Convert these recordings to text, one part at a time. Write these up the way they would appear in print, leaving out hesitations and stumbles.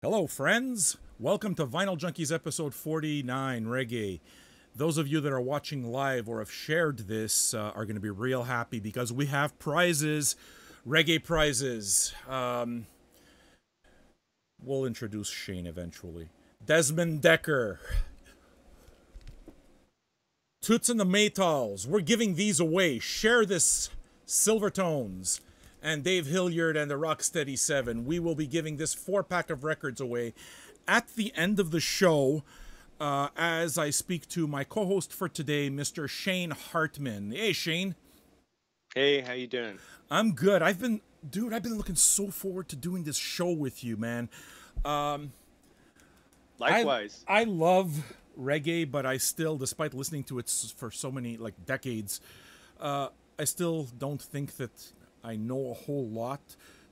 Hello, friends. Welcome to Vinyl Junkies episode 49, Reggae. Those of you that are watching live or have shared this are going to be real happy because we have prizes, reggae prizes. We'll introduce Shane eventually. Desmond Dekker, Toots and the Maytals. We're giving these away. Share this, Silvertones. And Dave Hillyard and the Rocksteady 7. We will be giving this 4-pack of records away at the end of the show as I speak to my co-host for today, Mr. Shane Hartman. Hey, Shane. Hey, how you doing? I'm good. I've been looking so forward to doing this show with you, man. Likewise. I love reggae, but I still, despite listening to it for so many decades, I still don't think that I know a whole lot.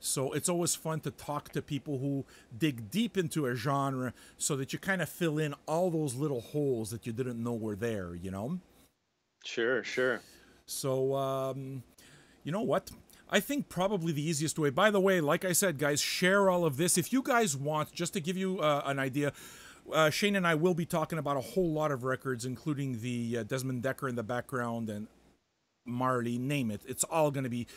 So it's always fun to talk to people who dig deep into a genre so that you kind of fill in all those little holes that you didn't know were there, you know? Sure, sure. So, you know what? I think probably the easiest way, by the way, like I said, guys, share all of this. If you guys want, just to give you an idea, Shane and I will be talking about a whole lot of records, including the Desmond Dekker in the background and Marley, name it. It's all going to be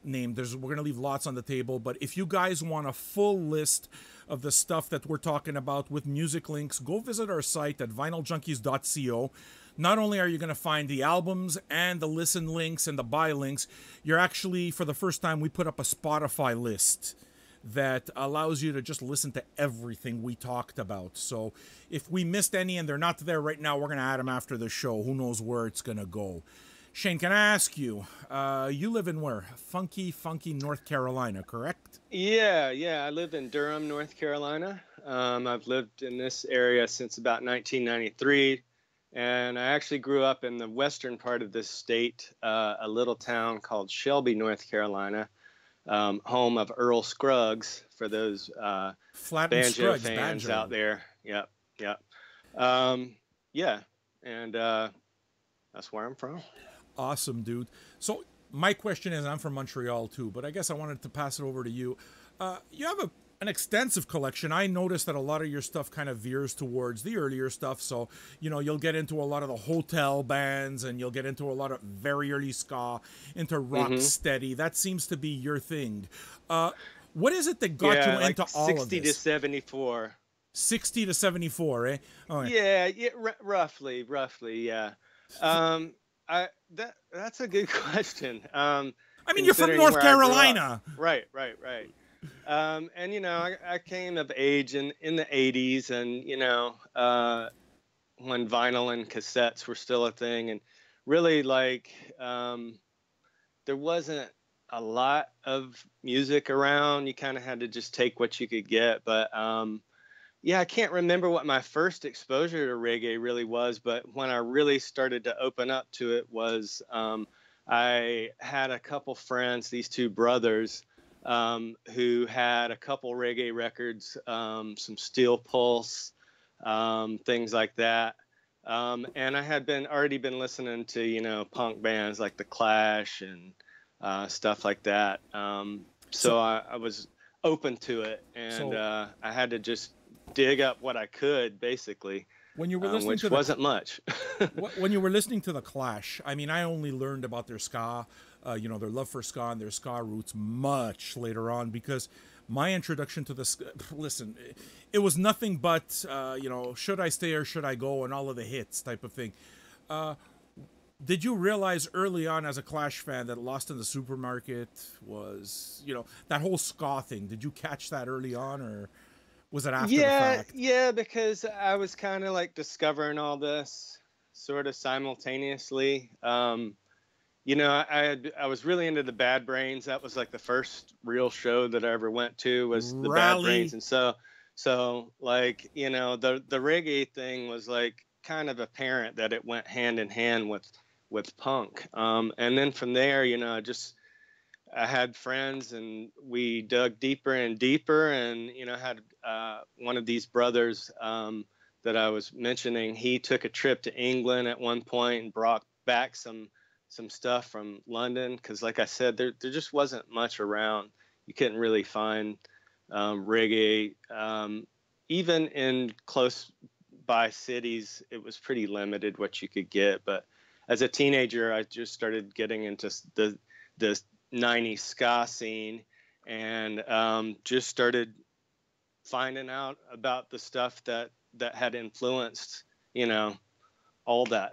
named. We're going to leave lots on the table, but if you guys want a full list of the stuff that we're talking about with music links, go visit our site at vinyljunkies.co. Not only are you going to find the albums and the listen links and the buy links, you're actually, for the first time, we put up a Spotify list that allows you to just listen to everything we talked about. So if we missed any and they're not there right now, we're going to add them after the show. Who knows where it's going to go. Shane, can I ask you, you live in where? Funky North Carolina, correct? Yeah. I live in Durham, North Carolina. I've lived in this area since about 1993, and I actually grew up in the western part of this state, a little town called Shelby, North Carolina, home of Earl Scruggs, for those Flatten banjo Scruggs, fans banjo. out there. Yep. Yeah, and that's where I'm from. Awesome, dude. So my question is, I'm from Montreal too, but I guess I wanted to pass it over to you. You have an extensive collection. I noticed that a lot of your stuff kind of veers towards the earlier stuff. So, you know, you'll get into a lot of the hotel bands and you'll get into a lot of very early ska, into Hmm. Rocksteady. That seems to be your thing. What is it that got you Yeah, like into all of 60 to this? 74. 60 to 74, eh? All right. Yeah, roughly, yeah. Um, that's a good question. I mean, you're from Considering North where I grew up. Carolina. Right. And I came of age in the '80s, and when vinyl and cassettes were still a thing, and really there wasn't a lot of music around. You kind of had to just take what you could get, but yeah, I can't remember what my first exposure to reggae really was, but when I really started to open up to it was I had a couple friends, these two brothers, who had a couple reggae records, some Steel Pulse, things like that. And I had been already been listening to, punk bands like The Clash and stuff like that. So So, I was open to it, and so I had to just dig up what I could, basically, when you were listening to which the wasn't much. when you were listening to the Clash, I mean, I only learned about their ska, their love for ska and their ska roots much later on because my introduction to the listen, it was nothing but should I stay or should I go and all of the hits type of thing. Did you realize early on as a Clash fan that Lost in the Supermarket was, that whole ska thing? Did you catch that early on or was it after the fact? Yeah, because I was kind of like discovering all this sort of simultaneously. I was really into the Bad Brains. That was like the first real show that I ever went to was the Bad Brains, Rally. and so like the reggae thing was like kind of apparent that it went hand in hand with punk. And then from there, I had friends and we dug deeper and deeper, and had one of these brothers that I was mentioning. He took a trip to England at one point and brought back some stuff from London, because like I said, there just wasn't much around. You couldn't really find reggae even in close by cities, it was pretty limited what you could get. But as a teenager, I just started getting into the 90s ska scene, and just started finding out about the stuff that had influenced, you know, all that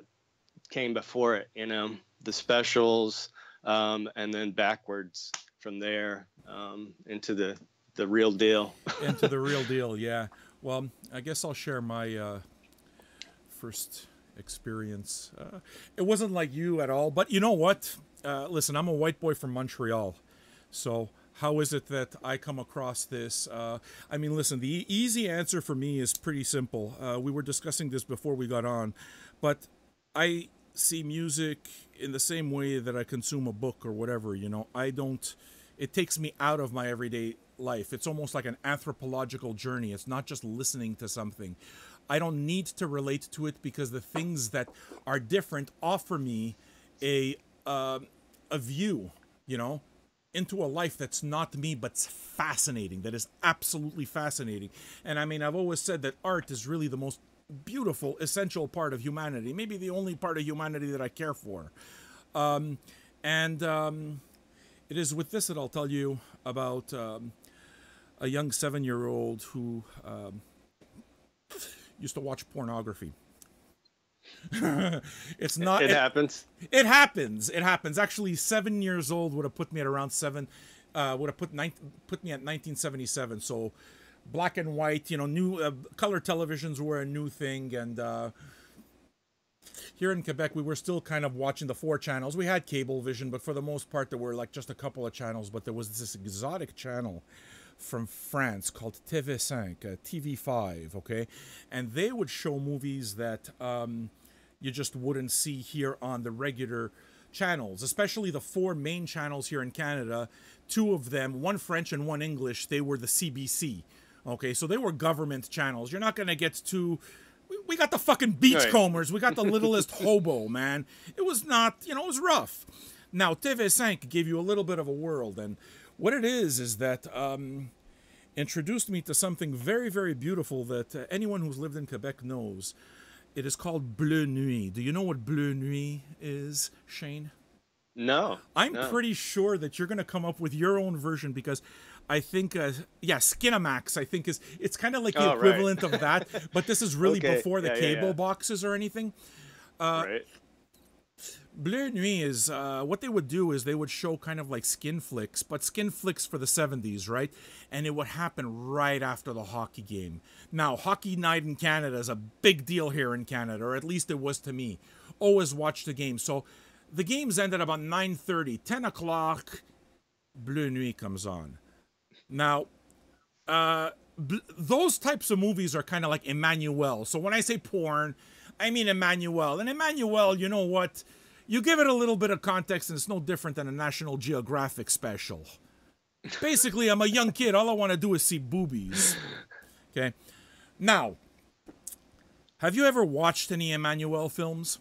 came before it, you know, the specials, and then backwards from there, into the real deal. Into the real deal, yeah. Well, I guess I'll share my first experience. It wasn't like you at all, but you know what? Listen, I'm a white boy from Montreal, so how is it that I come across this? I mean, listen, the easy answer for me is pretty simple. We were discussing this before we got on, but I see music in the same way that I consume a book or whatever, you know. It takes me out of my everyday life. It's almost like an anthropological journey. It's not just listening to something. I don't need to relate to it because the things that are different offer me a view, you know, into a life that's not me, but fascinating, that is absolutely fascinating. And I mean, I've always said that art is really the most beautiful, essential part of humanity, maybe the only part of humanity that I care for. It is with this that I'll tell you about a young 7-year-old who used to watch pornography. It's not. It happens. It happens. It happens. Actually, 7 years old would have put me at around 7. Would have put me at 1977. So, black and white. You know, new color televisions were a new thing, and here in Quebec, we were still kind of watching the 4 channels. We had cable vision, but for the most part, there were like just a couple of channels. But there was this exotic channel from France called TV5, TV5, okay? And they would show movies that you just wouldn't see here on the regular channels, especially the 4 main channels here in Canada. 2 of them, one French and one English, they were the CBC, okay? So they were government channels. You're not going to get to... We got the fucking beachcombers. We got the littlest hobo, man. It was not, you know, it was rough. Now, TV5 gave you a little bit of a world, and what it is that introduced me to something very, very beautiful that anyone who's lived in Quebec knows. It is called Bleu Nuit. Do you know what Bleu Nuit is, Shane? No. I'm pretty sure that you're going to come up with your own version because I think, Skinamax, I think it's kind of like the equivalent of that, but this is really before the cable boxes or anything. Right. Bleu Nuit is, what they would do is they would show kind of like skin flicks, but skin flicks for the 70s, right? And it would happen right after the hockey game. Now, hockey night in Canada is a big deal here in Canada, or at least it was to me. Always watch the game. So the games ended about 9:30, 10 o'clock, Bleu Nuit comes on. Now, those types of movies are kind of like Emmanuel. So when I say porn, I mean Emmanuel. And Emmanuel, you know what? You give it a little bit of context and it's no different than a National Geographic special. Basically, I'm a young kid. All I want to do is see boobies. Okay? Now, have you ever watched any Emmanuel films?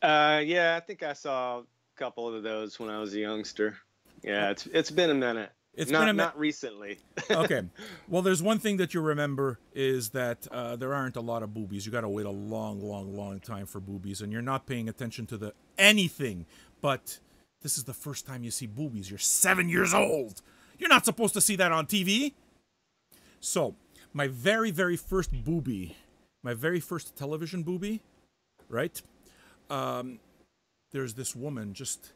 Yeah, I think I saw a couple of those when I was a youngster. Yeah, it's been a minute. Not recently. Okay. Well, there's one thing that you remember is that there aren't a lot of boobies. You got to wait a long, long, long time for boobies, and you're not paying attention to anything. But this is the first time you see boobies. You're 7 years old. You're not supposed to see that on TV. So, my very, very first boobie, my very first television boobie, right? There's this woman just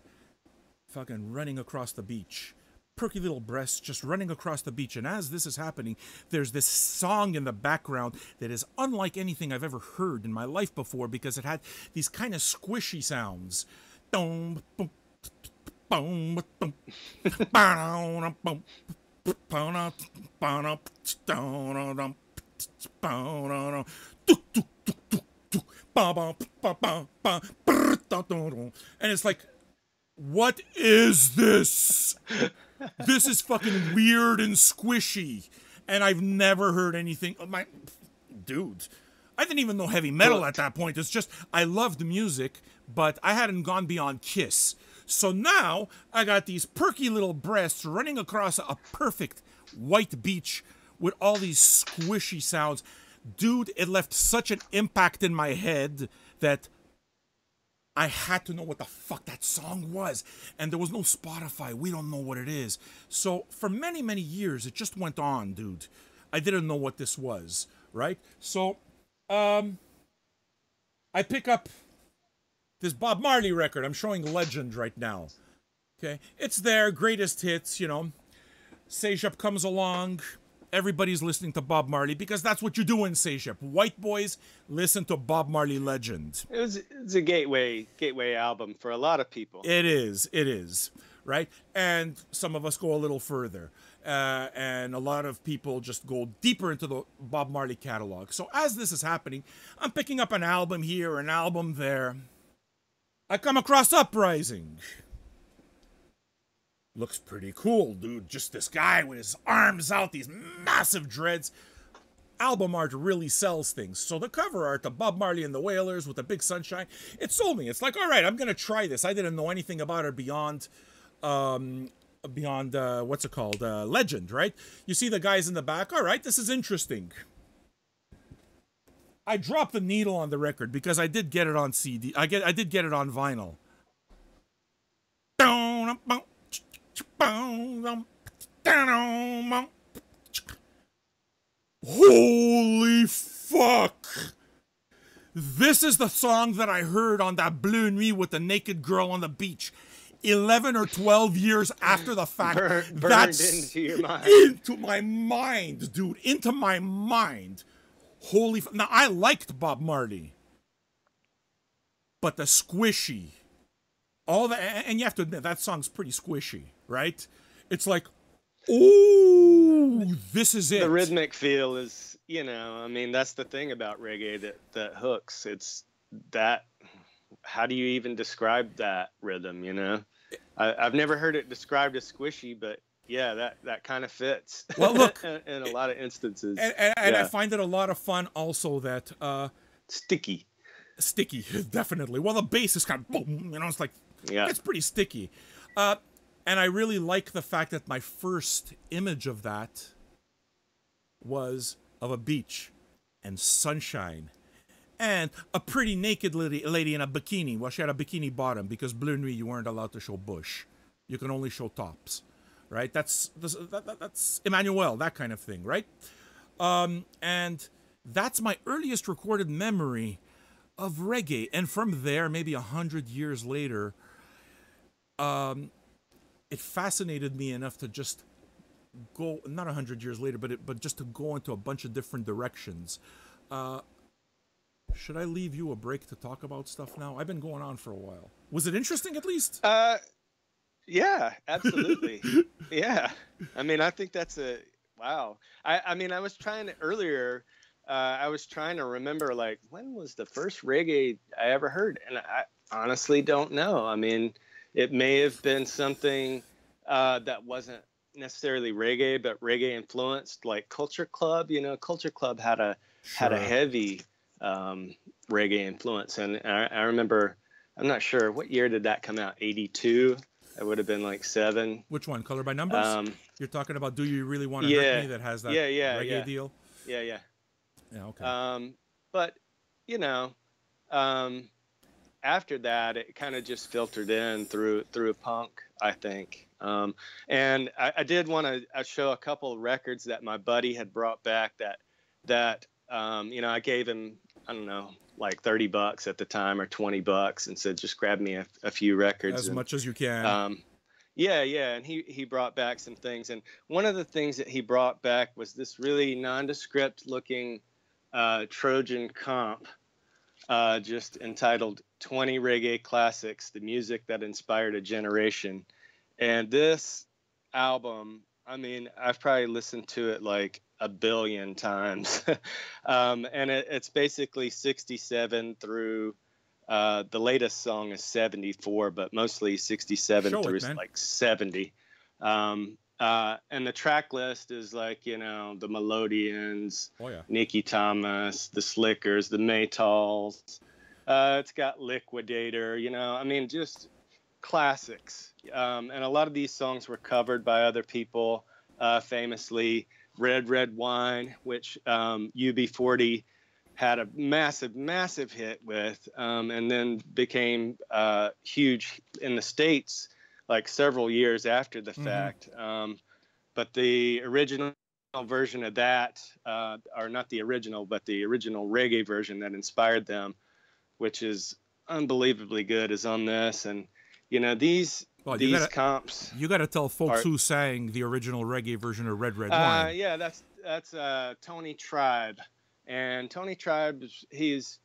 fucking running across the beach. Perky little breasts just running across the beach. And as this is happening, there's this song in the background that is unlike anything I've ever heard in my life before because it had these kind of squishy sounds. And it's like, what is this? This is fucking weird and squishy. And I've never heard anything. Dude, I didn't even know heavy metal at that point. It's just, I loved music, but I hadn't gone beyond Kiss. So now, I got these perky little breasts running across a perfect white beach with all these squishy sounds. Dude, it left such an impact in my head that I had to know what the fuck that song was. And there was no Spotify. We don't know what it is. So for many, many years, it just went on, dude. I didn't know what this was, right? So I pick up this Bob Marley record. I'm showing Legend right now. Okay, it's their greatest hits, you know. Sejep comes along. Everybody's listening to Bob Marley because that's what you do in Sejep. White boys listen to Bob Marley Legend. It's a gateway album for a lot of people. It is, right? And some of us go a little further. And a lot of people just go deeper into the Bob Marley catalog. So as this is happening, I'm picking up an album here, an album there. I come across Uprising. Looks pretty cool, dude. Just this guy with his arms out, these massive dreads. Album art really sells things. So the cover art, the Bob Marley and the Wailers with the big sunshine, it sold me. It's like, all right, I'm going to try this. I didn't know anything about it beyond what's it called? Legend, right? You see the guys in the back. All right, this is interesting. I dropped the needle on the record because I did get it on CD. I did get it on vinyl. Holy fuck! This is the song that I heard on that Blue Nuit with the naked girl on the beach. 11 or 12 years after the fact. Burned into your mind. Into my mind, dude. Into my mind. Holy fuck. Now, I liked Bob Marley. But the squishy. And you have to admit, that song's pretty squishy, right? It's like, ooh, this is it. The rhythmic feel is, you know, I mean, that's the thing about reggae that hooks. It's that, how do you even describe that rhythm, you know? I've never heard it described as squishy, but yeah, that kind of fits. Well, look. in a lot of instances. And I find it a lot of fun also that... sticky, definitely. Well, the bass is kind of, boom, you know, it's like, yeah, it's pretty sticky. And I really like the fact that my first image of that was of a beach and sunshine and a pretty naked lady in a bikini. Well, she had a bikini bottom because Bleu Nuit, you weren't allowed to show bush. You can only show tops, right? That's Emmanuel, that kind of thing, right? And that's my earliest recorded memory of reggae. And from there, maybe 100 years later, it fascinated me enough to just go, not 100 years later, but just to go into a bunch of different directions. Should I leave you a break to talk about stuff now? I've been going on for a while. Was it interesting at least? Yeah, absolutely. Yeah. I mean, I think that's wow. I mean, I was trying to earlier, I was trying to remember, like, when was the first reggae I ever heard? And I honestly don't know. I mean, it may have been something that wasn't necessarily reggae, but reggae influenced, like Culture Club. You know, Culture Club had a heavy reggae influence, and I remember. I'm not sure what year did that come out. 82. It would have been like 7. Which one? Color by Numbers? You're talking about Do You Really Want to Hurt Me? That has that reggae deal. Yeah. Okay. But you know, after that, it kind of just filtered in through punk, I think. And I did want to show a couple of records that my buddy had brought back that you know, I gave him, I don't know, like $30 at the time or $20 and said, just grab me a few records. As much as you can. Yeah. And he brought back some things. And one of the things that he brought back was this really nondescript looking Trojan comp, just entitled 20 Reggae Classics, the music that inspired a generation. And this album, I mean, I've probably listened to it like a billion times. And it's basically 67 through, the latest song is 74, but mostly 67 through like 70. And the track list is like, you know, the Melodians, Nicky Thomas, the Slickers, the Maytals. It's got Liquidator, you know, I mean, just classics. And a lot of these songs were covered by other people, famously Red Red Wine, which UB40 had a massive hit with, and then became huge in the States like several years after the fact. But the original version of that, or not the original, but the original reggae version that inspired them, which is unbelievably good, is on this. And you know, these comps. You got to tell folks who sang the original reggae version of Red Red Wine. Yeah, that's Tony Tribe. And Tony Tribe, he's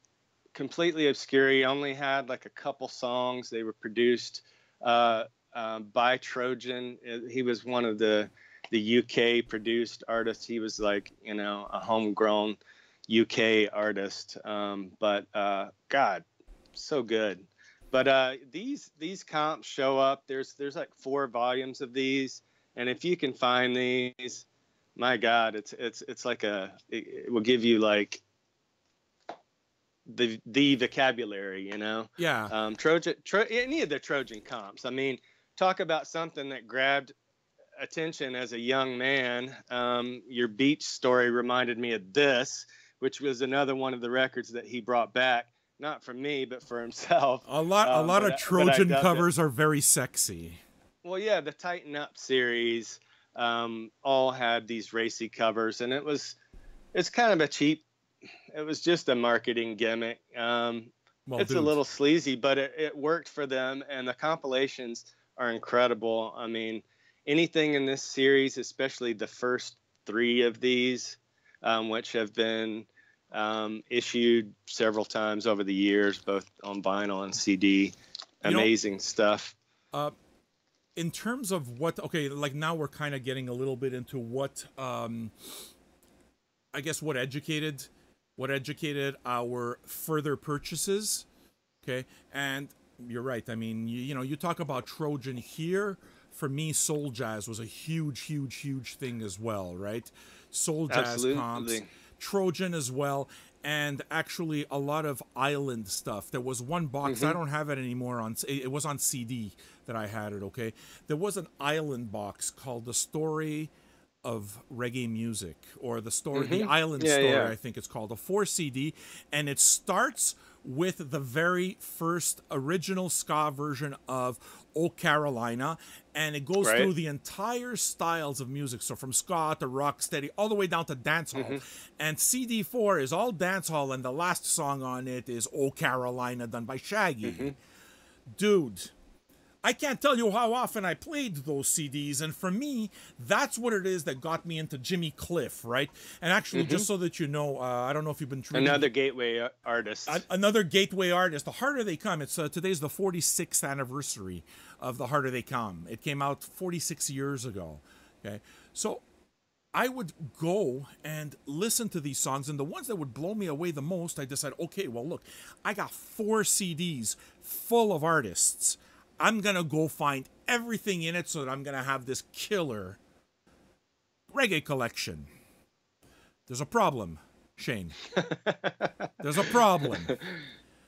completely obscure. He only had like a couple songs. They were produced by Trojan. He was one of the UK produced artists. He was like, you know, a homegrown UK artist. But God, so good. But these comps show up. There's like 4 volumes of these, and if you can find these, my God, it's like it will give you like the vocabulary, you know. Yeah. Any of the Trojan comps. I mean, talk about something that grabbed attention as a young man. Your beach story reminded me of this, which was another one of the records that he brought back, not for me, but for himself. A lot of Trojan covers are very sexy. Well, yeah, the Tighten Up series all had these racy covers, and it's kind of a cheap. It was just a marketing gimmick. It's a little sleazy, but it worked for them, and the compilations are incredible. I mean, anything in this series, especially the first 3 of these, which have been issued several times over the years, both on vinyl and CD. Amazing stuff. In terms of like now we're kind of getting a little bit into what, I guess what educated our further purchases. Okay. And you're right. I mean, you know, you talk about Trojan here. For me, soul jazz was a huge thing as well, right? Soul jazz comps, Trojan as well, and actually a lot of island stuff. There was one box, I don't have it anymore, it was on CD that I had it, okay? There was an island box called The Story of Reggae Music, or the Island Story, I think it's called, a 4 CD, and it starts with the very first original ska version of Oh Carolina, and it goes through the entire styles of music, so from ska to rocksteady all the way down to dancehall. And CD4 is all dancehall, and the last song on it is Oh Carolina, done by Shaggy. Dude, I can't tell you how often I played those CDs, and for me, that's what it is that got me into Jimmy Cliff, right? And actually, just so that you know, I don't know if you've been treating... Another gateway artist. Another gateway artist. The Harder They Come. It's today's the 46th anniversary of The Harder They Come. It came out 46 years ago, okay? So I would go and listen to these songs, and the ones that would blow me away the most, I decided, okay, well, look, I got 4 CDs full of artists. I'm going to go find everything in it so that I'm going to have this killer reggae collection. There's a problem, Shane. There's a problem.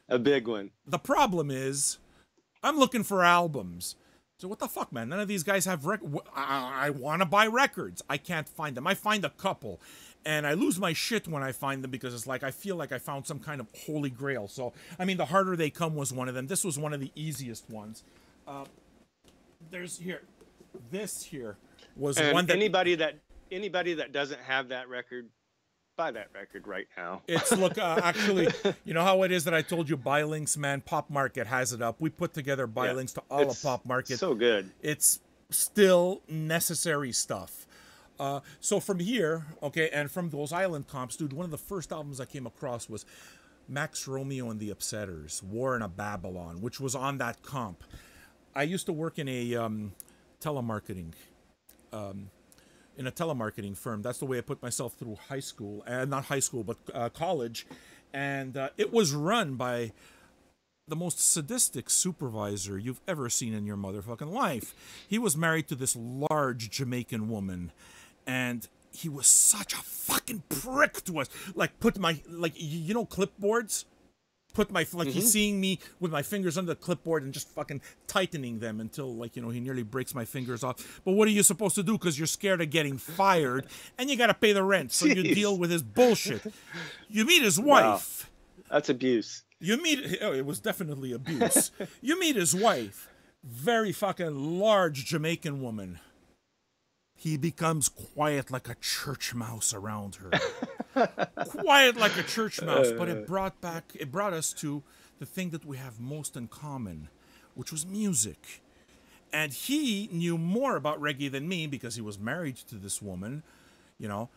A big one. The problem is I'm looking for albums. So what the fuck, man? None of these guys have I want to buy records. I can't find them. I find a couple. And I lose my shit when I find them because it's like I feel like I found some kind of holy grail. So, I mean, The Harder They Come was one of them. This was one of the easiest ones. This here was one that anybody that doesn't have that record, buy that record right now. It's actually, you know how it is that I told you Buy Links, man. Pop Market has it up. We put together Buy Links to all of Pop Market. So good. It's still necessary stuff. So from here, okay, and from those island comps, dude, one of the first albums I came across was Max Romeo and the Upsetters, War in a Babylon, which was on that comp. I used to work in a telemarketing firm. That's the way I put myself through high school, and not high school, but college. And it was run by the most sadistic supervisor you've ever seen in your motherfucking life. He was married to this large Jamaican woman, and he was such a fucking prick to us. Like, you know clipboards? put my, like he's seeing me with my fingers on the clipboard and just fucking tightening them until, like, you know, he nearly breaks my fingers off. But what are you supposed to do? Because you're scared of getting fired and you got to pay the rent. So you deal with his bullshit. You meet his wife. Wow. That's abuse. You meet, oh, it was definitely abuse. You meet his wife, very fucking large Jamaican woman. He becomes quiet like a church mouse around her. Quiet like a church mouse, but it brought us to the thing that we have most in common, which was music. And he knew more about reggae than me because he was married to this woman, you know.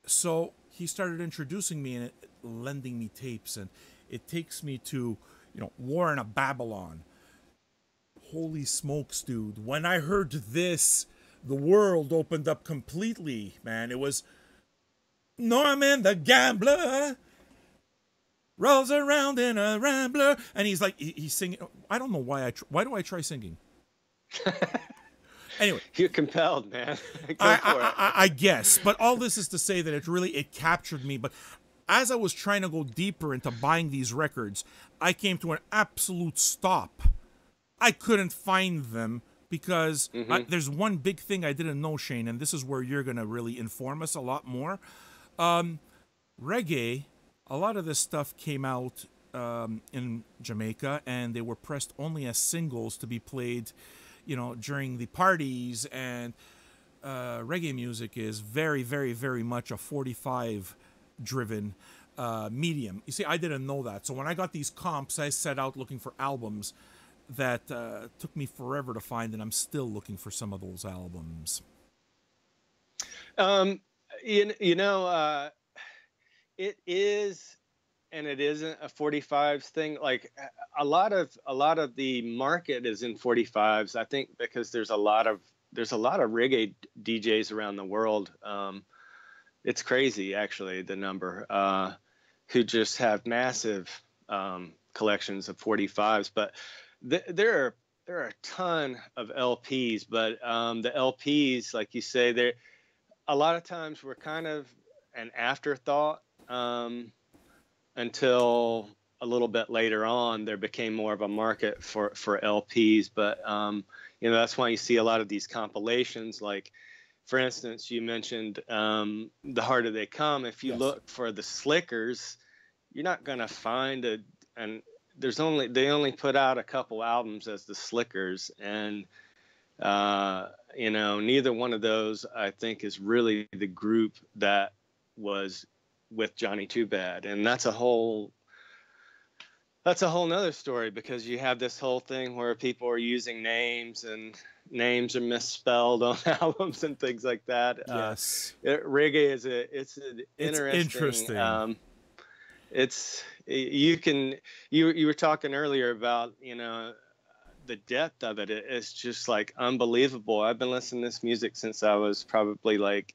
So he started introducing me and lending me tapes, and it takes me to, you know, War in a Babylon. Holy smokes, dude. When I heard this, the world opened up completely, man. It was Norman the Gambler rolls around in a rambler, and he's like, he's singing. I don't know why why do I try singing? Anyway, you're compelled, man. I guess, but all this is to say that it captured me. But as I was trying to go deeper into buying these records, I came to an absolute stop. I couldn't find them. Because there's one big thing I didn't know, Shane, and this is where you're going to really inform us a lot more. Reggae, a lot of this stuff came out in Jamaica, and they were pressed only as singles to be played, you know, during the parties. And reggae music is very, very, very much a 45-driven medium. You see, I didn't know that. So when I got these comps, I set out looking for albums that took me forever to find, and I'm still looking for some of those albums. It is, and it isn't a 45s thing. Like a lot of the market is in 45s. I think because there's a lot of reggae DJs around the world. It's crazy, actually, the number who just have massive collections of 45s, but. There are a ton of LPs, but the LPs, like you say, they a lot of times were kind of an afterthought until a little bit later on. There became more of a market for LPs, but you know, that's why you see a lot of these compilations. Like, for instance, you mentioned The Harder They Come. If you look for the Slickers, you're not gonna find they only put out a couple albums as the Slickers, and you know, neither one of those I think is really the group that was with Johnny Too Bad, and that's a whole nother story, because you have this whole thing where people are using names and names are misspelled on albums and things like that. Yes, reggae is an interesting. You were talking earlier about, you know, the depth of it. It's just like unbelievable. I've been listening to this music since I was probably like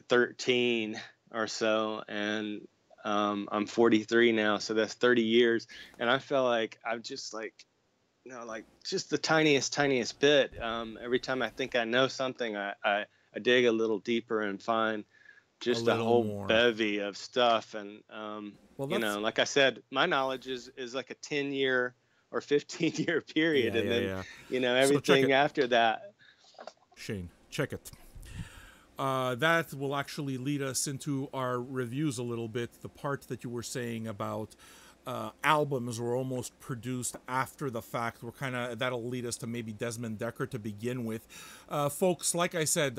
13 or so, and I'm 43 now, so that's 30 years, and I feel like I've just like, you know, like just the tiniest bit. Every time I think I know something, I dig a little deeper and find just a whole more bevy of stuff. And you know, like I said, my knowledge is like a 10-year or 15-year period, and then you know, everything after that. Shane, check it. That will actually lead us into our reviews a little bit. The part that you were saying about albums were almost produced after the fact, that'll lead us to maybe Desmond Dekker to begin with. Folks, like I said,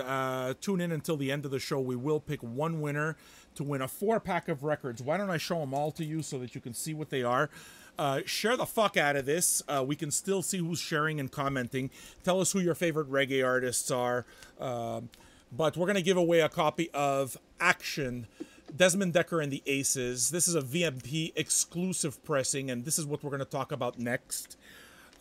tune in until the end of the show. We will pick one winner to win a 4-pack of records. Why don't I show them all to you so that you can see what they are? Share the fuck out of this. We can still see who's sharing and commenting. Tell us who your favorite reggae artists are. But we're going to give away a copy of Action, Desmond Dekker and the Aces. This is a VMP exclusive pressing, and this is what we're going to talk about next.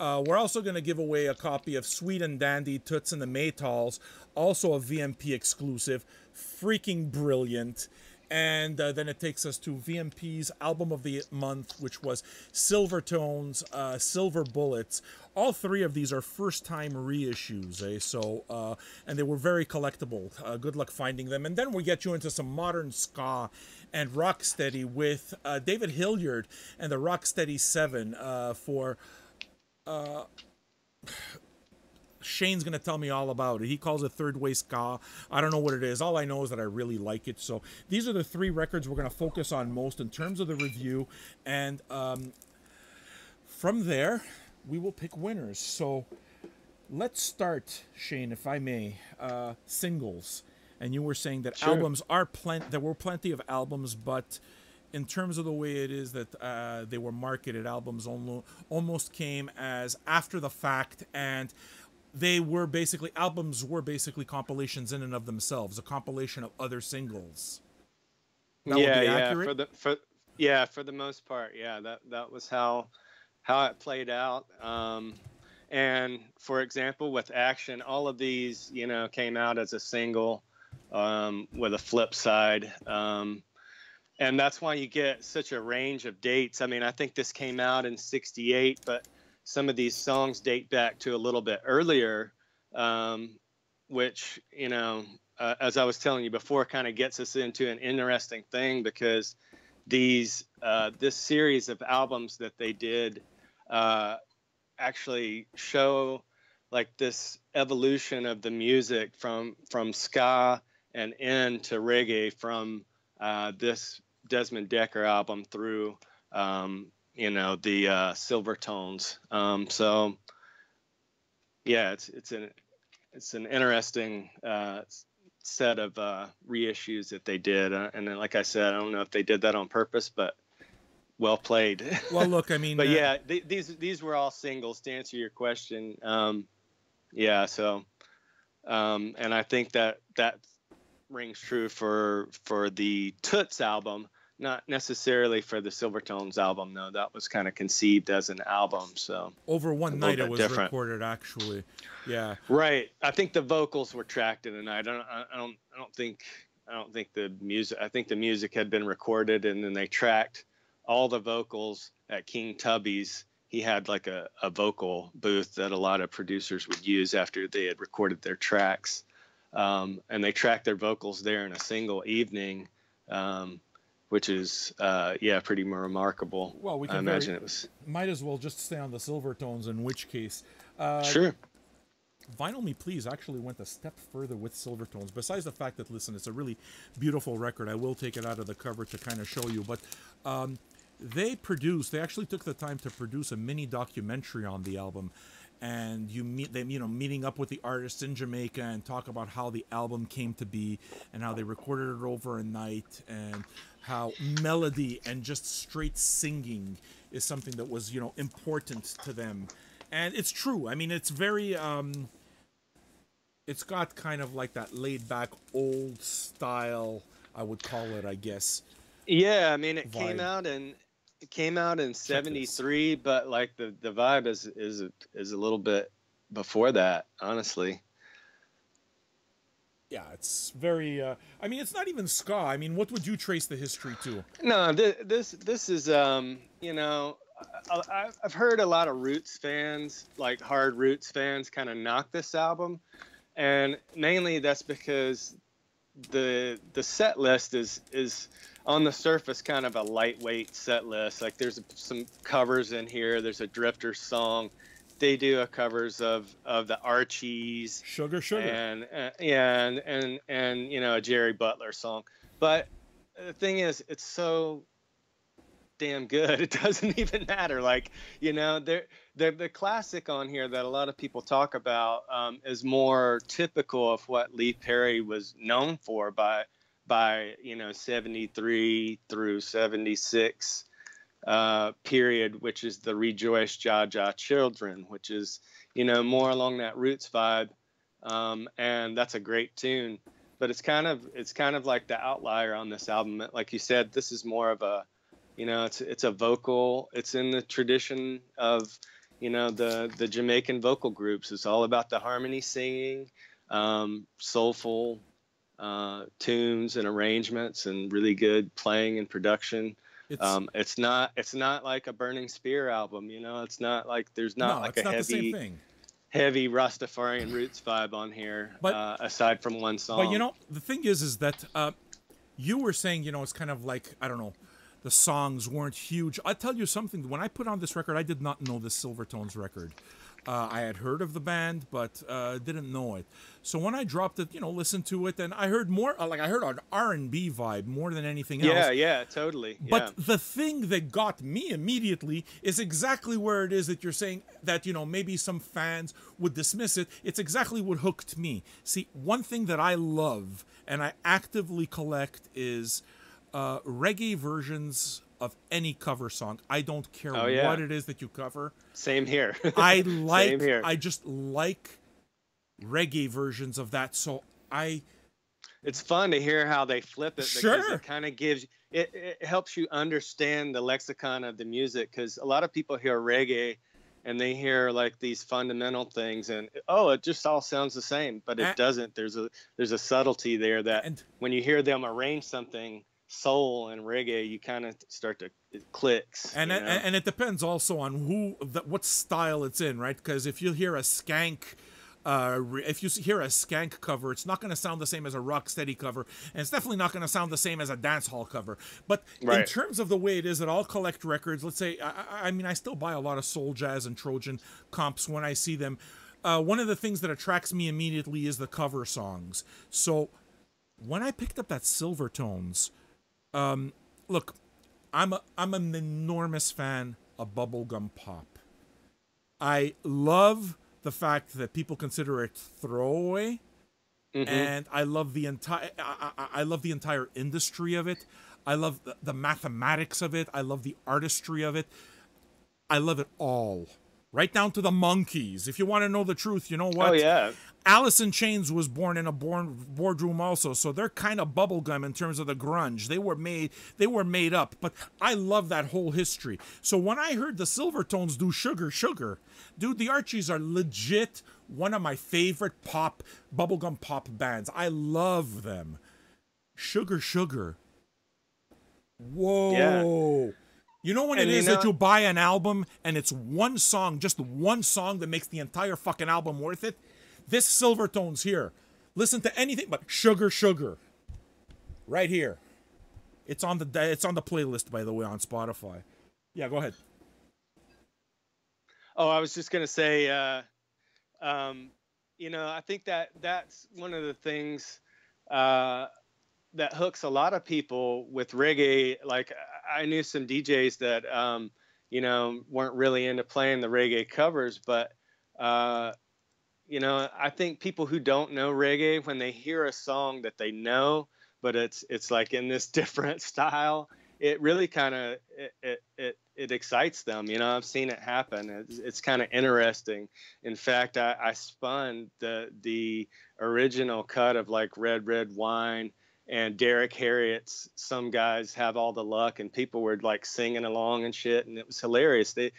We're also going to give away a copy of Sweet and Dandy, Toots and the Maytals, also a VMP exclusive. Freaking brilliant. And then it takes us to VMP's album of the month, which was Silvertones, Silver Bullets. All three of these are first-time reissues, So, and they were very collectible. Good luck finding them. And then we get you into some modern ska and Rocksteady with David Hillyard and the Rocksteady 7 for... Shane's going to tell me all about it. He calls it third way ska. I don't know what it is. All I know is that I really like it. So these are the three records we're going to focus on most in terms of the review. And from there, we will pick winners. So let's start, Shane, if I may. Singles. And you were saying that Sure. albums are there were plenty of albums, but in terms of the way it is that they were marketed, albums almost came as after the fact, and albums were basically compilations in and of themselves, a compilation of other singles. That would be accurate? For the most part, yeah, that was how it played out. And for example, with Action, all of these, came out as a single with a flip side. And that's why you get such a range of dates. I mean, I think this came out in '68, but some of these songs date back to a little bit earlier, which, as I was telling you before, kind of gets us into an interesting thing, because this series of albums that they did actually show like this evolution of the music from ska and into reggae from this Desmond Dekker album through the Silvertones. So yeah, it's an interesting set of reissues that they did, and then, like I said, I don't know if they did that on purpose, but well played. Well, look, I mean, but yeah, these were all singles, to answer your question. Yeah, so and I think that rings true for the Toots album. Not necessarily for the Silvertones album, though. That was kind of conceived as an album, so over one night it was different. Recorded, actually. Yeah. Right. I think the vocals were tracked in a night. I don't think the music. I think the music had been recorded, and then they tracked all the vocals at King Tubby's. He had like a vocal booth that a lot of producers would use after they had recorded their tracks, and they tracked their vocals there in a single evening. Which is, pretty remarkable. Well, we can imagine it was. Might as well just stay on the Silvertones, in which case. Sure. Vinyl Me Please actually went a step further with Silvertones. Besides the fact that, listen, it's a really beautiful record. I will take it out of the cover to kind of show you. But they actually took the time to produce a mini documentary on the album. And you meet them, meeting up with the artists in Jamaica and talk about how the album came to be and how they recorded it over a night, and how melody and just straight singing is something that was, important to them. And it's true. I mean, it's very, it's got kind of like that laid back old style, I would call it, I guess. Yeah, I mean, it vibe. came out in '73, but like the vibe is a little bit before that, honestly. Yeah, it's very. I mean, it's not even ska. I mean, what would you trace the history to? No, this is I've heard a lot of Roots fans, like hard Roots fans, kind of knock this album, and mainly that's because the set list is on the surface kind of a lightweight set list. Like there's some covers in here. There's a Drifters song. They do a covers of the Archies, Sugar, and a Jerry Butler song. But the thing is, it's so damn good, it doesn't even matter. Like, the classic on here that a lot of people talk about is more typical of what Lee Perry was known for by 73 through 76 period, which is the Rejoice Jaja Children, which is, more along that Roots vibe. And that's a great tune, but it's kind of like the outlier on this album. Like you said, this is more of a, it's a vocal, it's in the tradition of, the Jamaican vocal groups. It's all about the harmony singing, soulful, tunes and arrangements and really good playing and production. It's It's not like a Burning Spear album, you know. It's not like there's not no, like it's a not the same thing. heavy Rastafarian roots vibe on here, But aside from one song. But you know, the thing is that you were saying, you know, it's kind of like, I don't know, the songs weren't huge. I'll tell you something. When I put on this record, I did not know this Silvertones record. I had heard of the band, but didn't know it. So when I dropped it, you know, listened to it, and I heard more, like I heard an R&B vibe more than anything else. Yeah, yeah, totally. But the thing that got me immediately is exactly where it is that you're saying that, you know, maybe some fans would dismiss it. It's exactly what hooked me. See, one thing that I love and I actively collect is reggae versions of any cover song. I don't care what it is that you cover. Same here. Same here. I just like reggae versions of that. So it's fun to hear how they flip it, because it kind of gives it helps you understand the lexicon of the music, because a lot of people hear reggae and they hear like these fundamental things and it just all sounds the same, but it doesn't. There's a subtlety there that when you hear them arrange something soul and reggae, you kind of start to, it clicks. And and it depends also on what style it's in, right? Because if you hear a skank cover, it's not going to sound the same as a Rocksteady cover, and it's definitely not going to sound the same as a dancehall cover. But in terms of the way it is that I'll collect records, let's say, I mean, I still buy a lot of soul, jazz, and Trojan comps when I see them. One of the things that attracts me immediately is the cover songs. So when I picked up that Silvertones, look, I'm an enormous fan of bubblegum pop. I love the fact that people consider it throwaway, and I love the entire industry of it. I love the mathematics of it. I love the artistry of it. I love it all, right down to the monkeys. If you want to know the truth, you know what? Oh yeah. Alice in Chains was born in a boardroom also, so they're kind of bubblegum in terms of the grunge. They were made up, but I love that whole history. So when I heard the Silvertones do Sugar Sugar, dude, the Archies are legit one of my favorite bubblegum pop bands. I love them. Sugar Sugar. Whoa. Yeah. You know when it is that you buy an album and it's one song, just one song that makes the entire fucking album worth it? This Silvertones here. Listen to anything but Sugar Sugar. Right here. It's on the playlist, by the way, on Spotify. Yeah, go ahead. Oh, I was just gonna say, you know, I think that's one of the things that hooks a lot of people with reggae. Like, I knew some DJs that you know, weren't really into playing the reggae covers, but you know, I think people who don't know reggae, when they hear a song that they know, but it's like in this different style, it really kind of it excites them. You know, I've seen it happen. It's kind of interesting. In fact, I spun the original cut of like Red Red Wine and Derek Harriet's Some Guys Have All the Luck, and people were like singing along and shit, and it was hilarious. They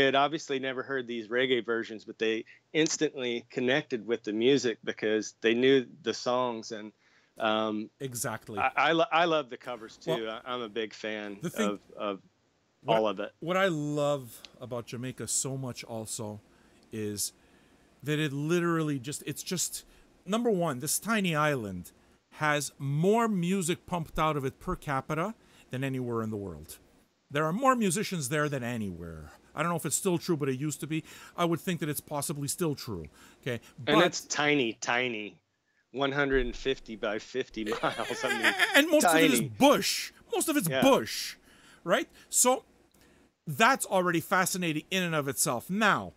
had obviously never heard these reggae versions, but they instantly connected with the music because they knew the songs. And exactly, I love the covers too. Well, I'm a big fan of all of it. What I love about Jamaica so much also is that it literally it's just, number one, this tiny island has more music pumped out of it per capita than anywhere in the world. There are more musicians there than anywhere. I don't know if it's still true, but it used to be. I would think that it's possibly still true. Okay, and it's tiny, 150 by 50 miles. I mean, and most of it is bush. Most of it's bush, right? So that's already fascinating in and of itself. Now,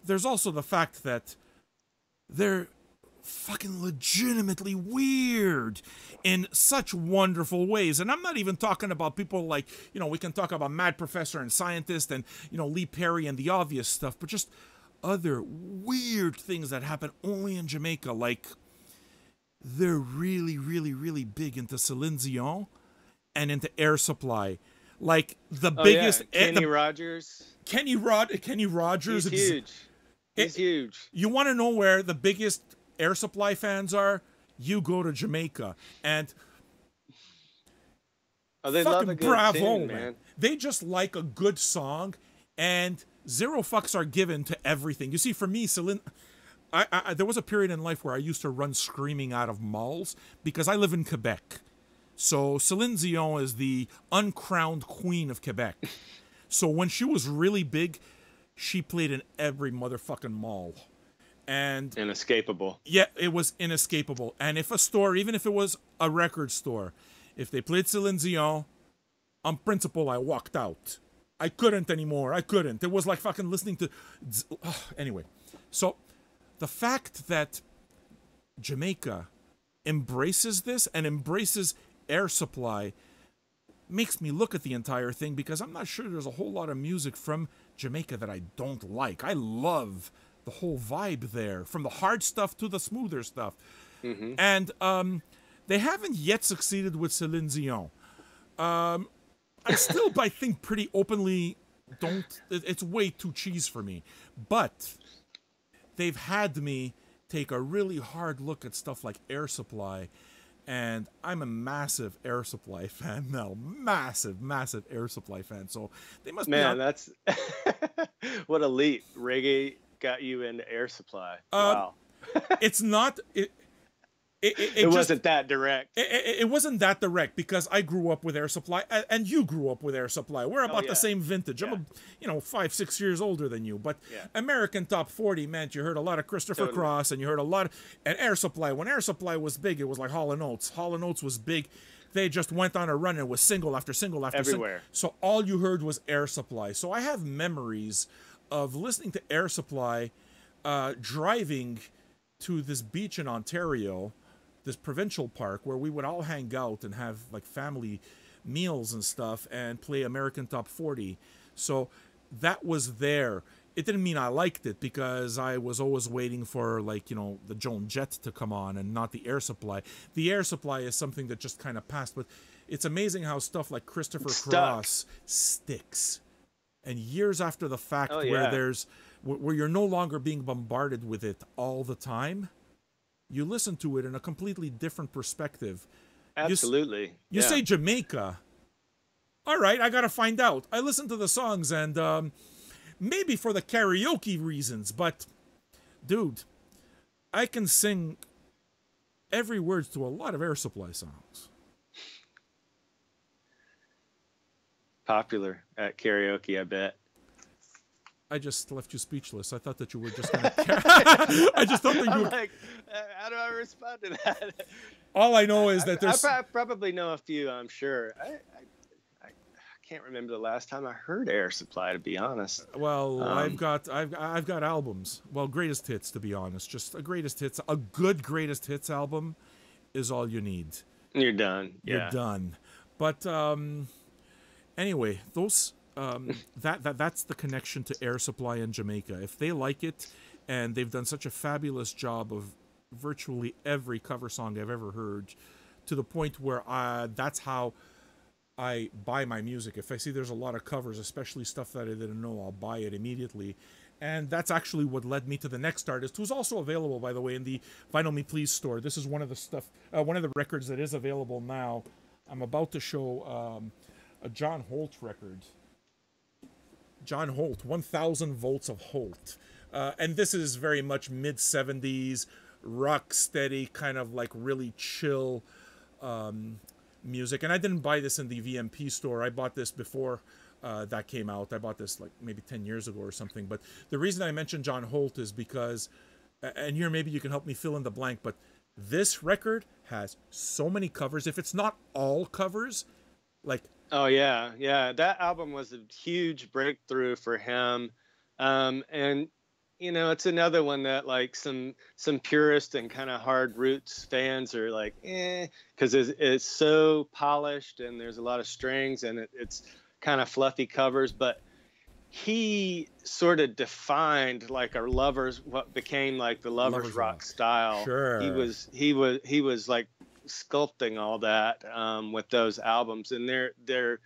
there's also the fact that they're fucking legitimately weird in such wonderful ways. And I'm not even talking about people like, you know, we can talk about Mad Professor and Scientist and, you know, Lee Perry and the obvious stuff, but just other weird things that happen only in Jamaica. Like, they're really, really, really big into Celine Dion and into Air Supply. Like, the biggest... Yeah. Kenny Rogers. Kenny Rogers. He's huge. He's huge. You want to know where the biggest Air Supply fans are? you go to Jamaica and they love a fucking good bravo, tune, man. They just like a good song, and zero fucks are given to everything. You see, for me, Celine, there was a period in life where I used to run screaming out of malls because I live in Quebec. So Celine Dion is the uncrowned queen of Quebec. So when she was really big, she played in every motherfucking mall. And inescapable. Yeah, it was inescapable. And if a store, even if it was a record store, if they played Celine Dion, on principle, I walked out. I couldn't anymore. I couldn't. It was like fucking listening to... Anyway, so the fact that Jamaica embraces this and embraces Air Supply makes me look at the entire thing, because I'm not sure there's a whole lot of music from Jamaica that I don't like. I love the whole vibe there, from the hard stuff to the smoother stuff. Mm-hmm. And they haven't yet succeeded with Celine Dion. I still, I think, pretty openly don't... It's way too cheese for me. But they've had me take a really hard look at stuff like Air Supply, and I'm a massive Air Supply fan now. Massive, massive Air Supply fan. So they must be... Man, that's... What elite. Reggae got you into Air Supply. Wow. It's not... It wasn't that direct. It wasn't that direct, because I grew up with Air Supply, and you grew up with Air Supply. We're about the same vintage. Yeah. I'm 5-6 years older than you. But American Top 40 meant you heard a lot of Christopher Cross, and you heard a lot of... And Air Supply, when Air Supply was big, it was like Hall & Oates. Hall & Oates was big. They just went on a run, and it was single after single after everywhere. So all you heard was Air Supply. So I have memories of listening to Air Supply, driving to this beach in Ontario, this provincial park, where we would all hang out and have like family meals and stuff and play American Top 40. So that was there. It didn't mean I liked it, because I was always waiting for, like, the Joan Jett to come on and not the Air Supply. The Air Supply is something that just kind of passed, but it's amazing how stuff like Christopher Cross sticks. And years after the fact, where you're no longer being bombarded with it all the time, you listen to it in a completely different perspective. Absolutely. You say Jamaica. All right, I got to find out. I listen to the songs, and maybe for the karaoke reasons, but dude, I can sing every word to a lot of Air Supply songs. Popular at karaoke, I bet. I just left you speechless. I thought that you were just going to... I just thought that you were... like, how do I respond to that? All I know is that there's... I probably know a few, I'm sure. I can't remember the last time I heard Air Supply, to be honest. Well, I've got albums. Well, greatest hits, to be honest. Just a greatest hits. A good greatest hits album is all you need. You're done. Yeah. You're done. But anyway, those... that's the connection to Air Supply in Jamaica. If they like it, and they've done such a fabulous job of virtually every cover song I've ever heard, to the point where that's how I buy my music. If I see there's a lot of covers, especially stuff that I didn't know, I'll buy it immediately. And that's actually what led me to the next artist, who's also available, by the way, in the Vinyl Me Please store. This is one of the records that is available now. I'm about to show a John Holt record. John Holt, 1,000 Volts of Holt. And this is very much mid-70s, Rocksteady, kind of like really chill music. And I didn't buy this in the VMP store. I bought this before that came out. I bought this like maybe 10 years ago or something. But the reason I mentioned John Holt is because, and here maybe you can help me fill in the blank, but this record has so many covers. If it's not all covers, like... Oh, yeah. Yeah. That album was a huge breakthrough for him. And, it's another one that like some purist and kind of hard roots fans are like, because it's so polished and there's a lot of strings and it's kind of fluffy covers. But he sort of defined like what became like the lovers rock style. Sure. He was like sculpting all that with those albums, and that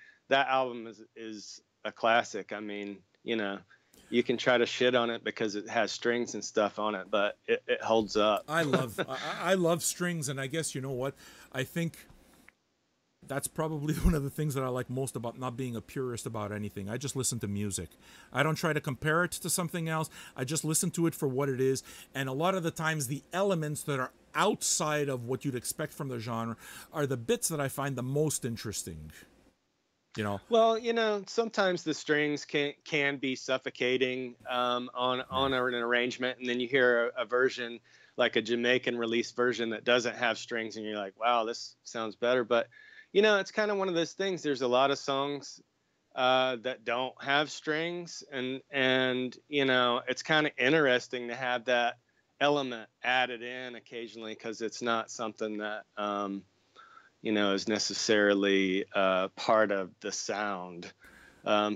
album is a classic. I mean, you can try to shit on it because it has strings and stuff on it, but it holds up. I love strings, and I guess you know what? I think that's probably one of the things that I like most about not being a purist about anything. I just listen to music. I don't try to compare it to something else. I just listen to it for what it is. And a lot of the times the elements that are outside of what you'd expect from the genre are the bits that I find the most interesting. You know? Well, you know, sometimes the strings can be suffocating on an arrangement, and then you hear a version like a Jamaican release version that doesn't have strings, and you're like, wow, this sounds better. But you know, it's kind of one of those things. There's a lot of songs that don't have strings, and you know, it's kind of interesting to have that element added in occasionally because it's not something that you know is necessarily part of the sound.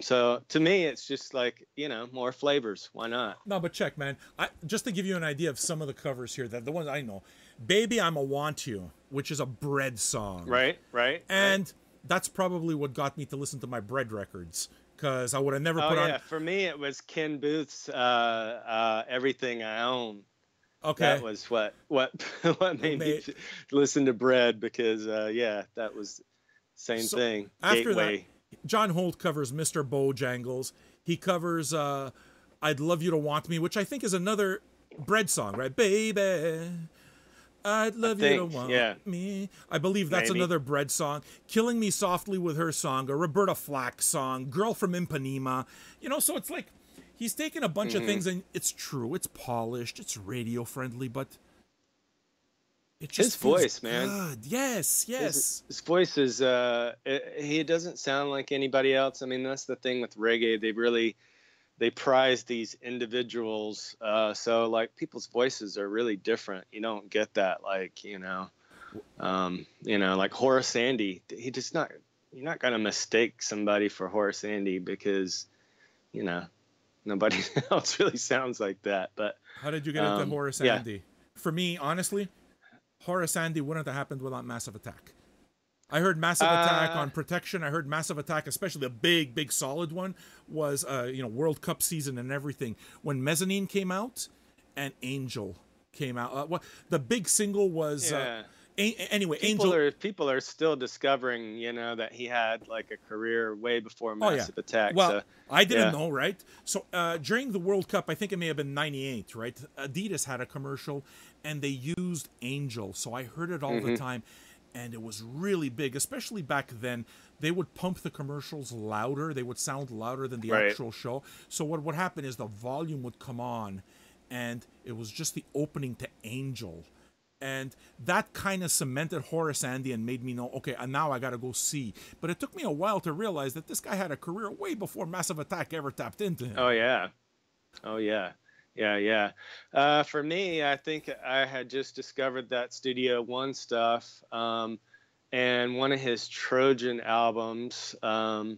So to me, it's just like, you know, more flavors. Why not? No, but check, man. Just to give you an idea of some of the covers here, that the ones I know, "Baby, I'ma Want You," which is a Bread song, Right. and that's probably what got me to listen to my Bread records, because I would have never put on. For me, it was Ken Booth's "Everything I Own." Okay, that was what made me listen to Bread, because that was same thing. After Gateway. that, John Holt covers "Mr. Bojangles." He covers "I'd Love You to Want Me," which I think is another Bread song, right? "Baby, I'd love you to want me." I believe that's another Bread song. "Killing Me Softly" with her song, a Roberta Flack song, "Girl from Ipanema." You know, so it's like he's taken a bunch of things, and it's true, it's polished, it's radio friendly, but it just his voice, man. Good. Yes. His voice is he doesn't sound like anybody else. I mean, that's the thing with reggae. They prize these individuals. So like people's voices are really different. You don't get that, like, you know, like Horace Andy. You're not going to mistake somebody for Horace Andy because, you know, nobody else really sounds like that. But how did you get into Horace Andy? For me, honestly, Horace Andy wouldn't have happened without Massive Attack. I heard Massive Attack on Protection. I heard Massive Attack, especially the big solid one, was World Cup season and everything. When Mezzanine came out and Angel came out, the big single was anyway. People are still discovering, you know, that he had like a career way before Massive Attack. Well, so, I didn't know, right? So during the World Cup, I think it may have been '98, right? Adidas had a commercial, and they used Angel, so I heard it all the time. And it was really big, especially back then. They would pump the commercials louder. They would sound louder than the actual show. So what would happen is the volume would come on, and it was just the opening to Angel. And that kind of cemented Horace Andy and made me know, okay, and now I got to go see. But it took me a while to realize that this guy had a career way before Massive Attack ever tapped into him. Oh, yeah. For me, I think I had just discovered that Studio One stuff, and one of his Trojan albums that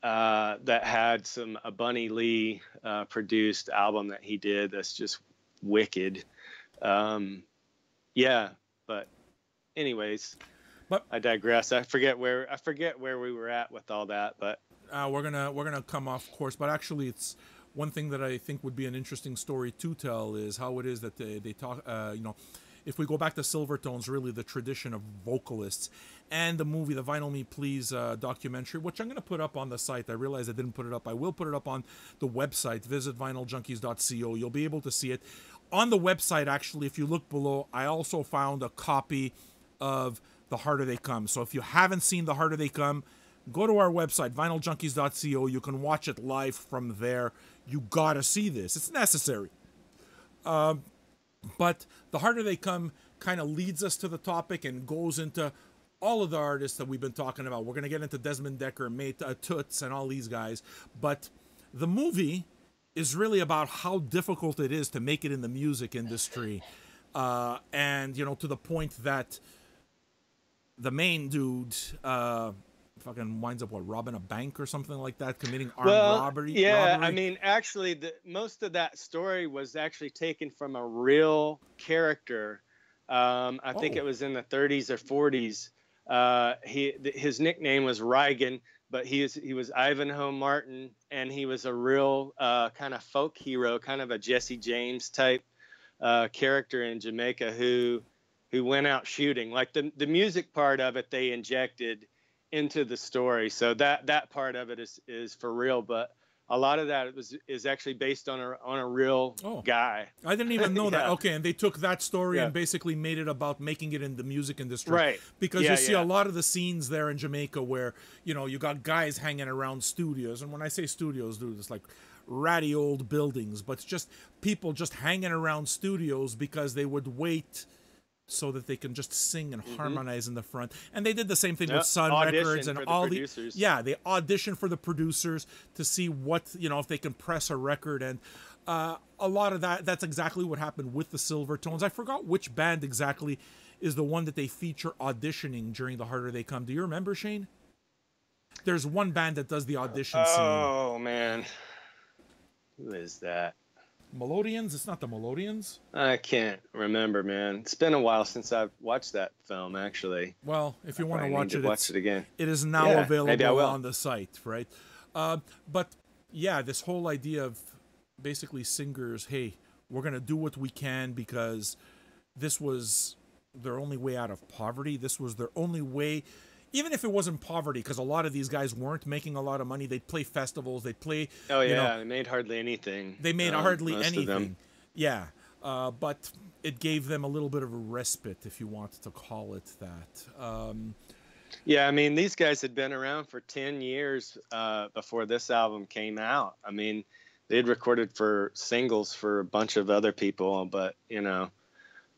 had a Bunny Lee produced album that he did that's just wicked. But anyways, I digress. I forget where we were at with all that, but we're gonna come off course. But actually, it's one thing that I think would be an interesting story to tell is how it is that they talk, if we go back to Silvertones, really the tradition of vocalists, and the movie, the Vinyl Me Please documentary, which I'm going to put up on the site. I realize I didn't put it up. I will put it up on the website. Visit vinyljunkies.co. You'll be able to see it. On the website, actually, if you look below, I also found a copy of The Harder They Come. So if you haven't seen The Harder They Come, go to our website, vinyljunkies.co. You can watch it live from there. You gotta see this. It's necessary. But The Harder They Come kind of leads us to the topic and goes into all of the artists that we've been talking about. We're going to get into Desmond Dekker, Toots, and all these guys. But the movie is really about how difficult it is to make it in the music industry. And, you know, to the point that the main dude fucking winds up, robbing a bank or something like that, committing armed robbery. Yeah, I mean, actually, most of that story was actually taken from a real character. I think it was in the 30s or 40s. his nickname was Reagan, but he was Ivanhoe Martin, and he was a real kind of folk hero, kind of a Jesse James type character in Jamaica who went out shooting. Like the music part of it, they injected into the story, so that part of it is for real. But a lot of that is actually based on a real guy. I didn't even know that. Okay, and they took that story Yeah. and basically made it about making it in the music industry. Right. Because Yeah, you see yeah. a lot of the scenes there in Jamaica where, you know, you got guys hanging around studios. And when I say studios, dude, it's like ratty old buildings, but it's just people just hanging around studios because they would wait so that they can just sing and harmonize in the front. And they did the same thing with Sun Audition Records and for the all producers. the they audition for the producers to see what, you know, if they can press a record. And a lot of that's exactly what happened with the Silvertones. I forgot which band exactly is the one that they feature auditioning during The Harder They Come. Do you remember, Shane? There's one band that does the audition scene. Oh man, who is that? Melodians? It's not the Melodians. I can't remember, man. It's been a while since I've watched that film, actually. Well, if you want to watch it, watch it again. It is now maybe I available will. on the site, right? But yeah, this whole idea of basically singers, hey, we're going to do what we can because this was their only way out of poverty. This was their only way, even if it wasn't poverty, because a lot of these guys weren't making a lot of money. They'd play festivals. They'd play. Oh yeah, you know, they made hardly anything. they made hardly most of anything. them. Yeah. But it gave them a little bit of a respite, if you want to call it that. Yeah, I mean, these guys had been around for 10 years before this album came out. I mean, they'd recorded for singles for a bunch of other people, but you know,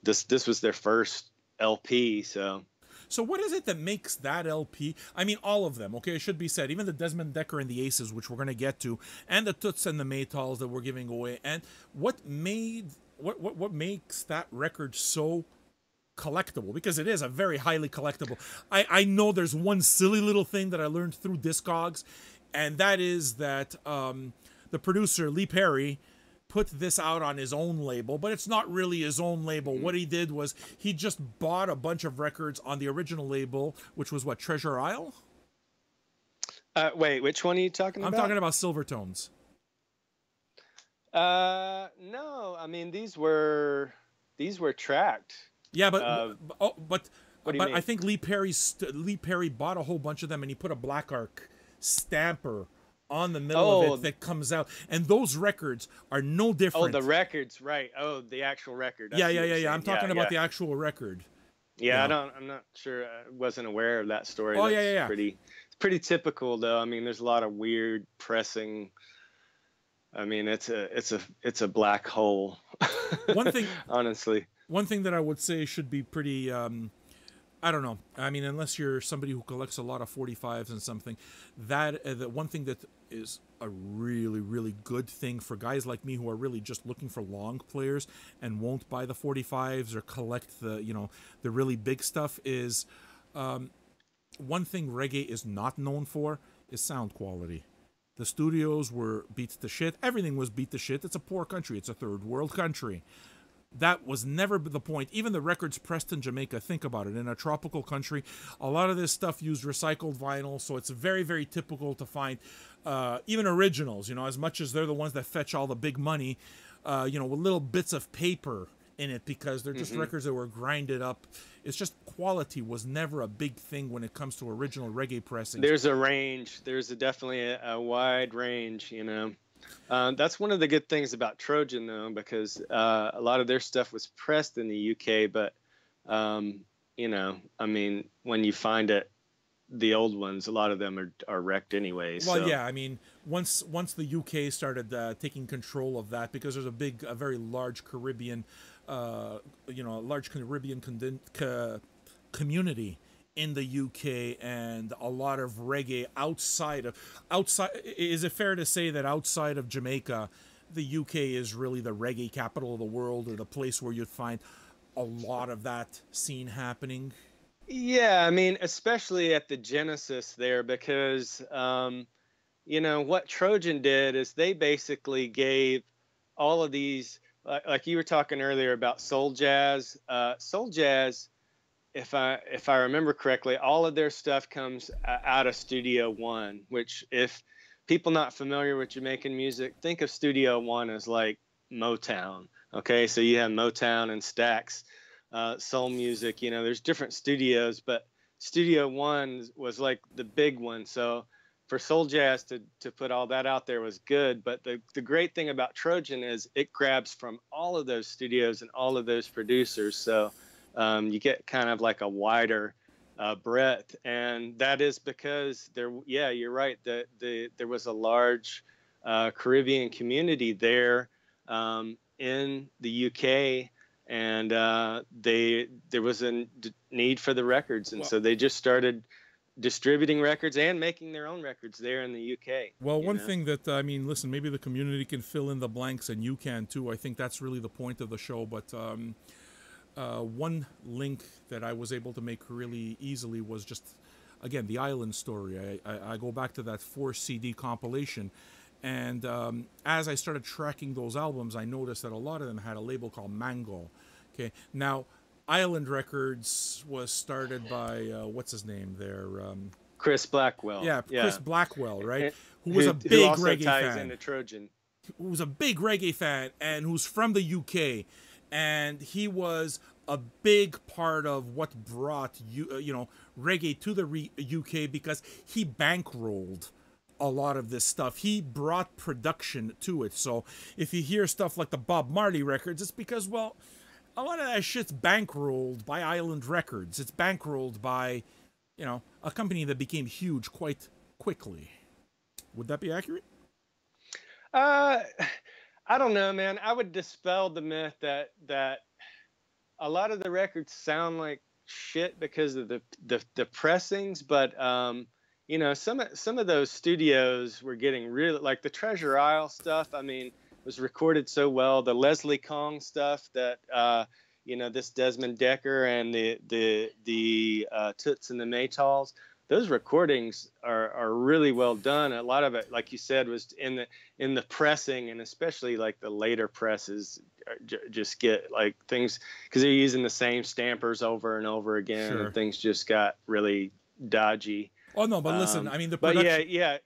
this was their first LP, so. So what is it that makes that LP? I mean, all of them, okay, it should be said. Even the Desmond Dekker and the Aces, which we're going to get to, and the Toots and the Maytals that we're giving away. And what makes that record so collectible? Because it is a very highly collectible. I know there's one silly little thing that I learned through Discogs, and that is that the producer, Lee Perry, put this out on his own label, but it's not really his own label. What he did was he just bought a bunch of records on the original label, which was what, Treasure Isle? Wait, which one are you talking about? I'm talking about Silvertones. No, I mean these were tracked. Yeah, but What do you mean? I think Lee Perry bought a whole bunch of them, and he put a Black Ark stamper on the middle of it that comes out, and those records are no different. Oh, the records, right? Oh, the actual record. Yeah. I'm talking about the actual record. Yeah, I'm not sure. I wasn't aware of that story. Oh, That's yeah. It's pretty typical, though. I mean, there's a lot of weird pressing. I mean, it's a black hole. One thing, honestly. One thing that I would say should be pretty. I don't know. I mean, unless you're somebody who collects a lot of 45s and something, that the one thing that is a really, really good thing for guys like me who are really just looking for long players and won't buy the 45s or collect the, you know, the really big stuff is one thing reggae is not known for is sound quality. The studios were beat to shit. Everything was beat to shit. It's a poor country. It's a third world country. That was never the point. Even the records pressed in Jamaica, think about it. In a tropical country, a lot of this stuff used recycled vinyl, so it's very, very typical to find even originals, you know, as much as they're the ones that fetch all the big money, you know, with little bits of paper in it because they're just records that were grinded up. It's just quality was never a big thing when it comes to original reggae pressings. There's a range. There's definitely a wide range, you know. That's one of the good things about Trojan, though, because a lot of their stuff was pressed in the UK. But, you know, I mean, when you find it, the old ones, a lot of them are wrecked anyway. Well, so. yeah, I mean, once the UK started taking control of that, because there's a very large Caribbean, you know, a large Caribbean community in the UK, and a lot of reggae outside. Is it fair to say that outside of Jamaica, the UK is really the reggae capital of the world, or the place where you'd find a lot of that scene happening? Yeah, I mean, especially at the genesis there, because you know what Trojan did is they basically gave all of these, like you were talking earlier about soul jazz. Soul jazz if I remember correctly, all of their stuff comes out of Studio One, which, if people not familiar with Jamaican music, think of Studio One as like Motown. Okay, so you have Motown and Stax, soul music. You know, there's different studios, but Studio One was like the big one. So for soul jazz to put all that out there was good. But the great thing about Trojan is it grabs from all of those studios and all of those producers. So you get kind of like a wider breadth, and that is because there, yeah, you're right, that there was a large Caribbean community there in the UK, and there was a need for the records, and so they just started distributing records and making their own records there in the UK. Well, one thing that, I mean, listen, maybe the community can fill in the blanks, and you can too. I think that's really the point of the show, but one link that I was able to make really easily was just, again, the Island Story. I go back to that 4 CD compilation, and as I started tracking those albums, I noticed that a lot of them had a label called Mango. Okay, now Island Records was started by what's his name there? Chris Blackwell. Yeah, Chris Blackwell, right? Who was a big also reggae ties fan. Into Trojan. Who was a big reggae fan and who's from the UK. And he was a big part of what brought reggae to the UK, because he bankrolled a lot of this stuff. He brought production to it. So if you hear stuff like the Bob Marley records, it's because, well, a lot of that shit's bankrolled by Island Records. It's bankrolled by, a company that became huge quite quickly. Would that be accurate? I don't know, man. I would dispel the myth that a lot of the records sound like shit because of the pressings, but some of those studios were getting really, like the Treasure Isle stuff. I mean, was recorded so well. The Leslie Kong stuff that this Desmond Dekker and the Toots and the Maytals. Those recordings are really well done. A lot of it, like you said, was in the pressing, and especially like the later presses just get like things, because they're using the same stampers over and over again. Sure. And things just got really dodgy. Oh no, but listen, I mean the production. But yeah.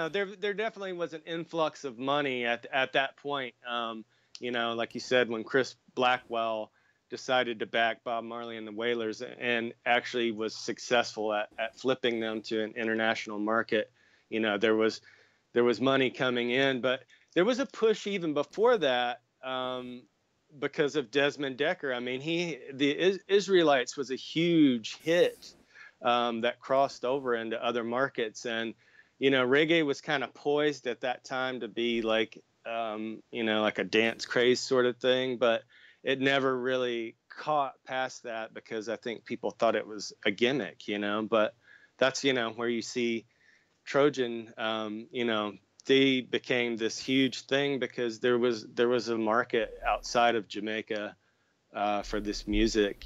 There definitely was an influx of money at that point. Like you said, when Chris Blackwell decided to back Bob Marley and the Wailers, and actually was successful at flipping them to an international market. There was money coming in, but there was a push even before that because of Desmond Dekker. I mean, the Israelites was a huge hit that crossed over into other markets, and reggae was kind of poised at that time to be like like a dance craze sort of thing, but it never really caught past that because I think people thought it was a gimmick, but that's, where you see Trojan, they became this huge thing because there was a market outside of Jamaica for this music,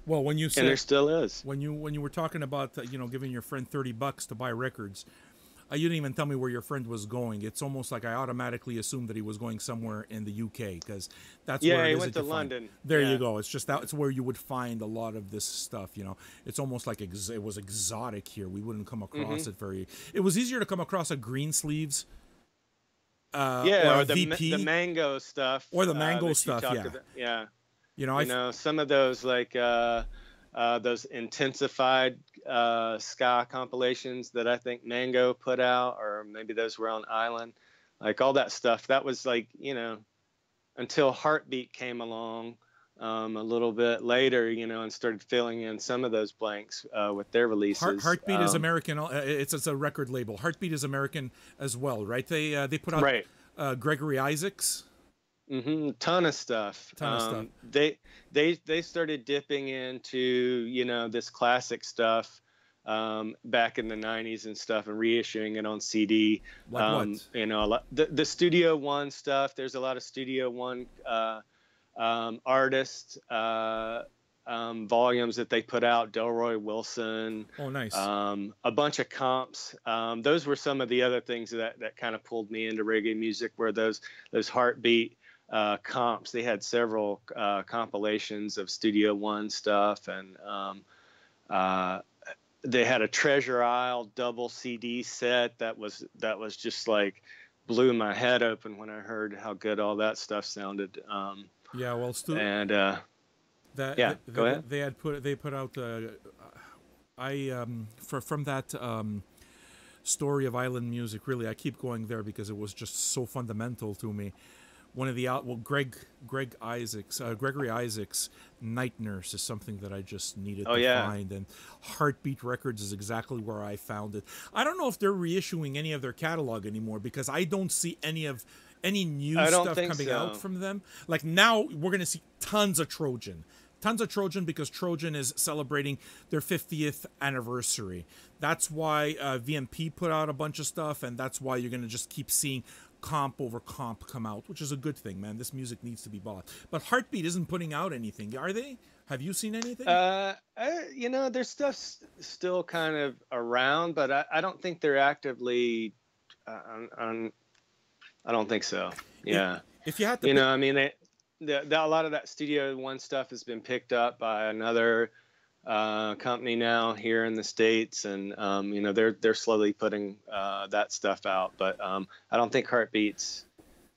Well, when you said, and there still is. When you were talking about, giving your friend $30 to buy records, you didn't even tell me where your friend was going. It's almost like I automatically assumed that he was going somewhere in the UK, because that's where it is. Yeah, he went to London. There you go. It's just it's where you would find a lot of this stuff. It's almost like it was exotic here. We wouldn't come across it very. It was easier to come across a green sleeves. Or the mango stuff. Or the mango stuff. Yeah. Yeah. Some of those like. Those intensified ska compilations that I think Mango put out, or maybe those were on Island, like all that stuff. That was like, until Heartbeat came along a little bit later, and started filling in some of those blanks with their releases. Heartbeat is American. It's a record label. Heartbeat is American as well, right? They put out Gregory Isaacs. Ton of stuff. They started dipping into this classic stuff back in the 90s and stuff, and reissuing it on CD. Like what? The Studio One stuff. There's a lot of Studio One artists volumes that they put out. Delroy Wilson. Oh, nice. A bunch of comps. Those were some of the other things that kind of pulled me into reggae music, were those Heartbeat comps. They had several compilations of Studio One stuff, and they had a Treasure Isle double CD set that was just like blew my head open when I heard how good all that stuff sounded. Yeah, well, and go ahead. They put out from that story of island music. Really, I keep going there because it was just so fundamental to me. One of the Gregory Isaacs' Night Nurse is something that I just needed to find, and Heartbeat Records is exactly where I found it. I don't know if they're reissuing any of their catalog anymore because I don't see any new stuff coming out from them. Like now we're going to see tons of Trojan because Trojan is celebrating their 50th anniversary. That's why VMP put out a bunch of stuff, and that's why you're going to just keep seeing comp over comp come out, which is a good thing, man. This music needs to be bought. But Heartbeat isn't putting out anything, are they? Have you seen anything? Their stuff's still kind of around, but I don't think they're actively. I don't think so. Yeah. If you had to, I mean, a lot of that Studio One stuff has been picked up by another company now here in the States, and they're slowly putting that stuff out, but I don't think Heartbeats,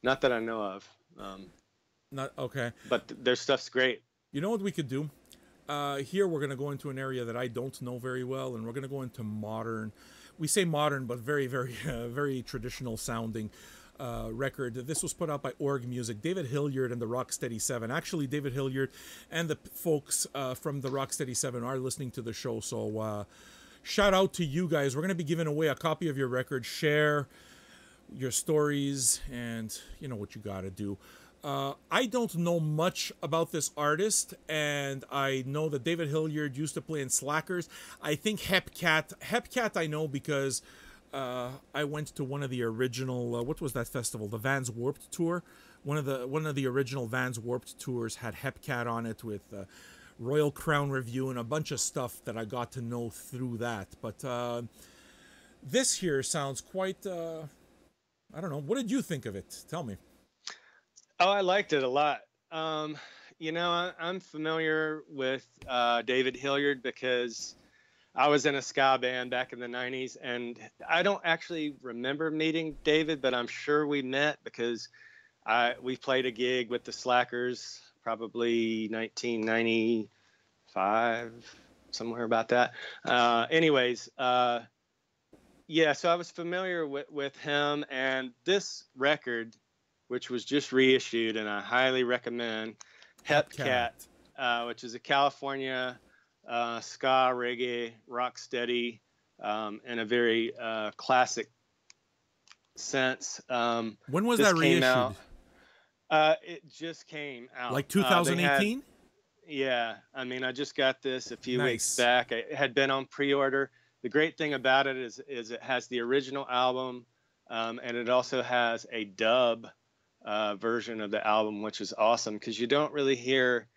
not that I know of. Not okay. But their stuff's great. You know what we could do? Here we're going to go into an area that I don't know very well, and we're going to go into modern. We say modern, but very, very, very traditional sounding record. This was put out by Org Music, David Hillyard and the Rocksteady 7. Actually, David Hillyard and the folks from the Rocksteady 7 are listening to the show, so shout out to you guys. We're going to be giving away a copy of your record. Share your stories, and you know what you got to do. I don't know much about this artist, and I know that David Hillyard used to play in Slackers. I think Hepcat I know because I went to one of the original what was that festival? The Vans Warped Tour. One of the original Vans Warped tours had Hepcat on it with Royal Crown Review and a bunch of stuff that I got to know through that. But this here sounds quite I don't know. What did you think of it? Tell me. Oh, I liked it a lot. I'm familiar with David Hillyard because I was in a ska band back in the 90s, and I don't actually remember meeting David, but I'm sure we met because we played a gig with the Slackers, probably 1995, somewhere about that. So I was familiar with him, and this record, which was just reissued, and I highly recommend Hepcat, which is a California ska, reggae, rocksteady, in a very classic sense. When was that reissued? It just came out. Like 2018? Yeah. I mean, I just got this a few weeks back. It had been on pre-order. The great thing about it is it has the original album, and it also has a dub version of the album, which is awesome because you don't really hear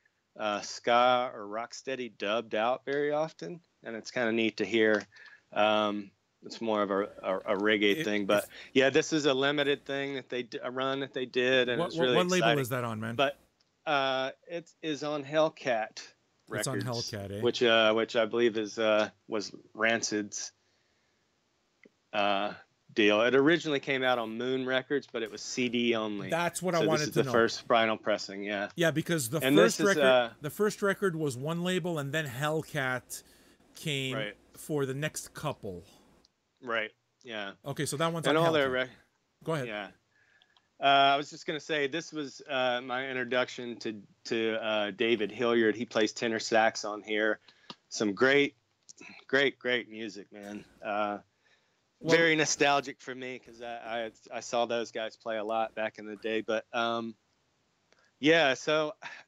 ska or rocksteady dubbed out very often, and it's kind of neat to hear. It's more of a reggae thing, but this is a limited thing that they that they did, and it's really exciting. What label is that on, man? But it is on Hellcat Records. It's on Hellcat, which I believe was Rancid's deal. It originally came out on Moon Records, but it was CD only. That's what I wanted to know. This is the first vinyl pressing, yeah. Yeah, because the first record was one label, and then Hellcat came for the next couple. Right. Yeah. Okay, so that one's on Hellcat. Go ahead. Yeah. I was just gonna say this was my introduction to David Hillyard. He plays tenor sax on here. Some great music, man. Very nostalgic for me because I saw those guys play a lot back in the day. But so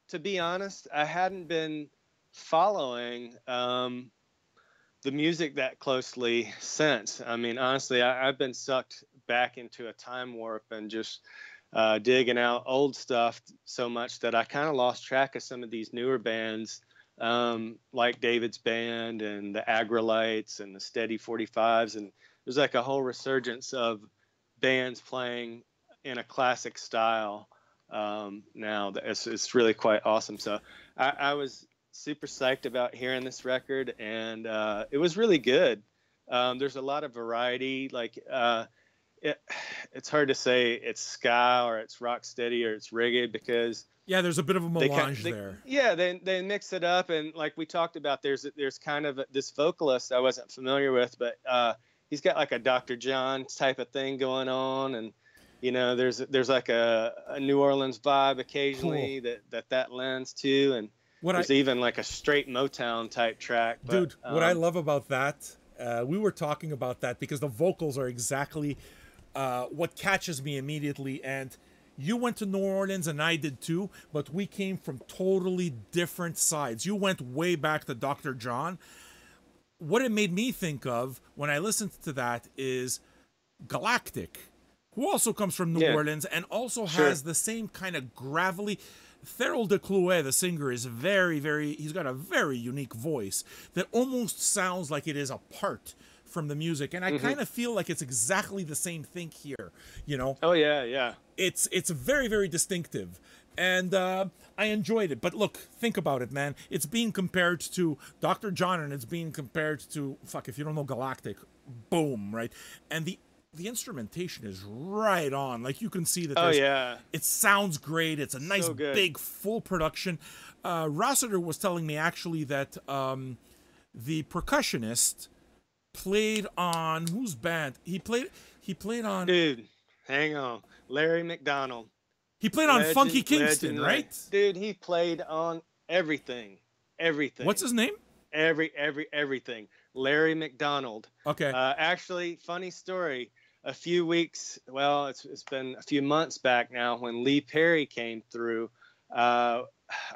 to be honest, I hadn't been following the music that closely since. I mean, honestly, I've been sucked back into a time warp and just digging out old stuff so much that I kind of lost track of some of these newer bands, like David's band and the Agrolites and the Steady 45s, and there's like a whole resurgence of bands playing in a classic style now. It's really quite awesome. So I was super psyched about hearing this record, and it was really good. There's a lot of variety. Like it's hard to say it's ska or it's rocksteady or it's reggae, because yeah, there's a bit of a melange there. Yeah, they mix it up, and like we talked about, there's kind of this vocalist I wasn't familiar with, but he's got like a Dr. John type of thing going on, and you know, there's like a New Orleans vibe occasionally that lends to, and there's even like a straight Motown type track. But, dude, what I love about that, we were talking about that because the vocals are exactly what catches me immediately. And you went to New Orleans and I did too, but we came from totally different sides. You went way back to Dr. John. What it made me think of when I listened to that is Galactic, who also comes from New Orleans and also has the same kind of gravelly. Thérèse de Clouet, the singer, is he's got a very unique voice that almost sounds like it is apart from the music. And I kind of feel like it's exactly the same thing here, you know? Oh, yeah. It's very, very distinctive. And I enjoyed it. But look, think about it, man. It's being compared to Dr. John, and it's being compared to, if you don't know Galactic, boom, right? And the instrumentation is right on. Like, you can see that it sounds great. It's a nice, big, full production. Rossiter was telling me, actually, that the percussionist played on whose band? He played on... Dude, hang on. Larry McDonald. He played on Funky Kingston, right? Dude, he played on everything. Everything. What's his name? Everything. Larry McDonald. Okay. Actually, funny story. A few weeks, well, it's been a few months back now, when Lee Perry came through, I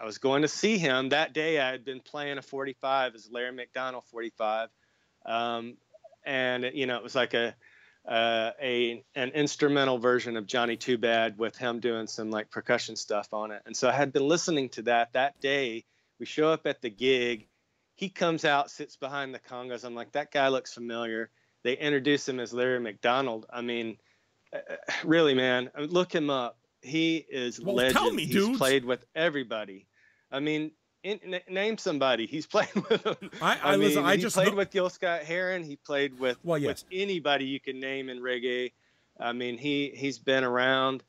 was going to see him. That day I had been playing a 45, as Larry McDonald 45. And, you know, it was like an instrumental version of Johnny Too Bad with him doing some like percussion stuff on it. And so I had been listening to that day. We show up at the gig. He comes out, sits behind the congas. I'm like, that guy looks familiar. They introduce him as Larry McDonald. I mean, really, man, look him up. He is legend. Tell me, dude. He's played with everybody. I mean, name somebody. He's played with them. He played with Gil Scott-Heron. He played with anybody you can name in reggae. I mean, he's been around.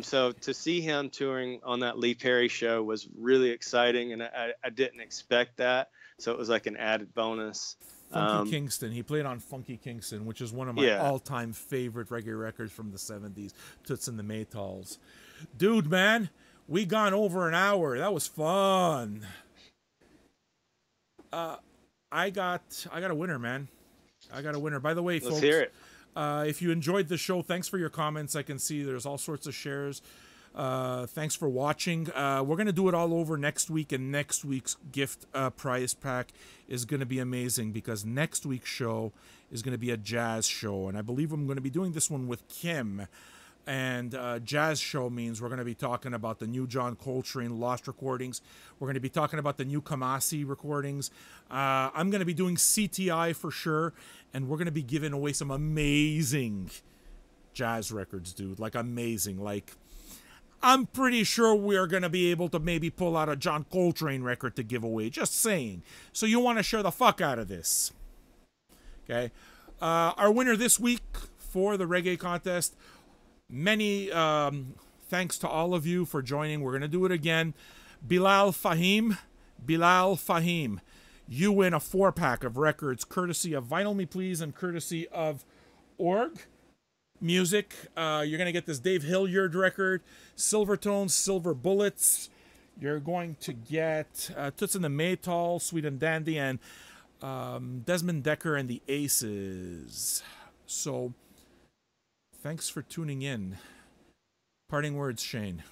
So to see him touring on that Lee Perry show was really exciting, and I didn't expect that. So it was like an added bonus. Funky Kingston. He played on Funky Kingston, which is one of my all-time favorite reggae records from the 70s, Toots and the Maytals. Dude, man, we gone over an hour. That was fun. I got a winner, man. I got a winner. By the way, folks, let's hear it. If you enjoyed the show, thanks for your comments. I can see there's all sorts of shares. Thanks for watching. We're going to do it all over next week, and next week's gift prize pack is going to be amazing, because next week's show is going to be a jazz show, and I believe I'm going to be doing this one with Kim. And jazz show means we're going to be talking about the new John Coltrane Lost recordings. We're going to be talking about the new Kamasi recordings. I'm going to be doing CTI for sure, and we're going to be giving away some amazing jazz records, dude. Like, amazing. Like, I'm pretty sure we're going to be able to maybe pull out a John Coltrane record to give away. Just saying. So you want to share the fuck out of this. Okay. Our winner this week for the reggae contest, many thanks to all of you for joining. We're going to do it again. Bilal Fahim. You win a 4-pack of records courtesy of Vinyl Me Please and courtesy of Org Music. You're going to get this Dave Hillyard record, Silvertones, Silver Bullets. You're going to get Toots and the Maytals, Sweet and Dandy, and Desmond Dekker and the Aces. So, thanks for tuning in. Parting words, Shane.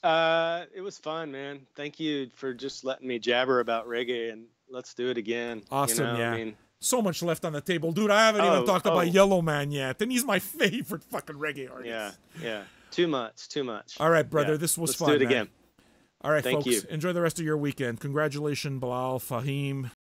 It was fun, man. Thank you for just letting me jabber about reggae, and let's do it again. Awesome, you know? Yeah. I mean, so much left on the table. Dude, I haven't even talked about Yellow Man yet, and he's my favorite fucking reggae artist. Yeah. Too much. All right, brother, this was fun. Let's do it again. All right, Thank folks, you. enjoy the rest of your weekend. Congratulations, Bilal Fahim.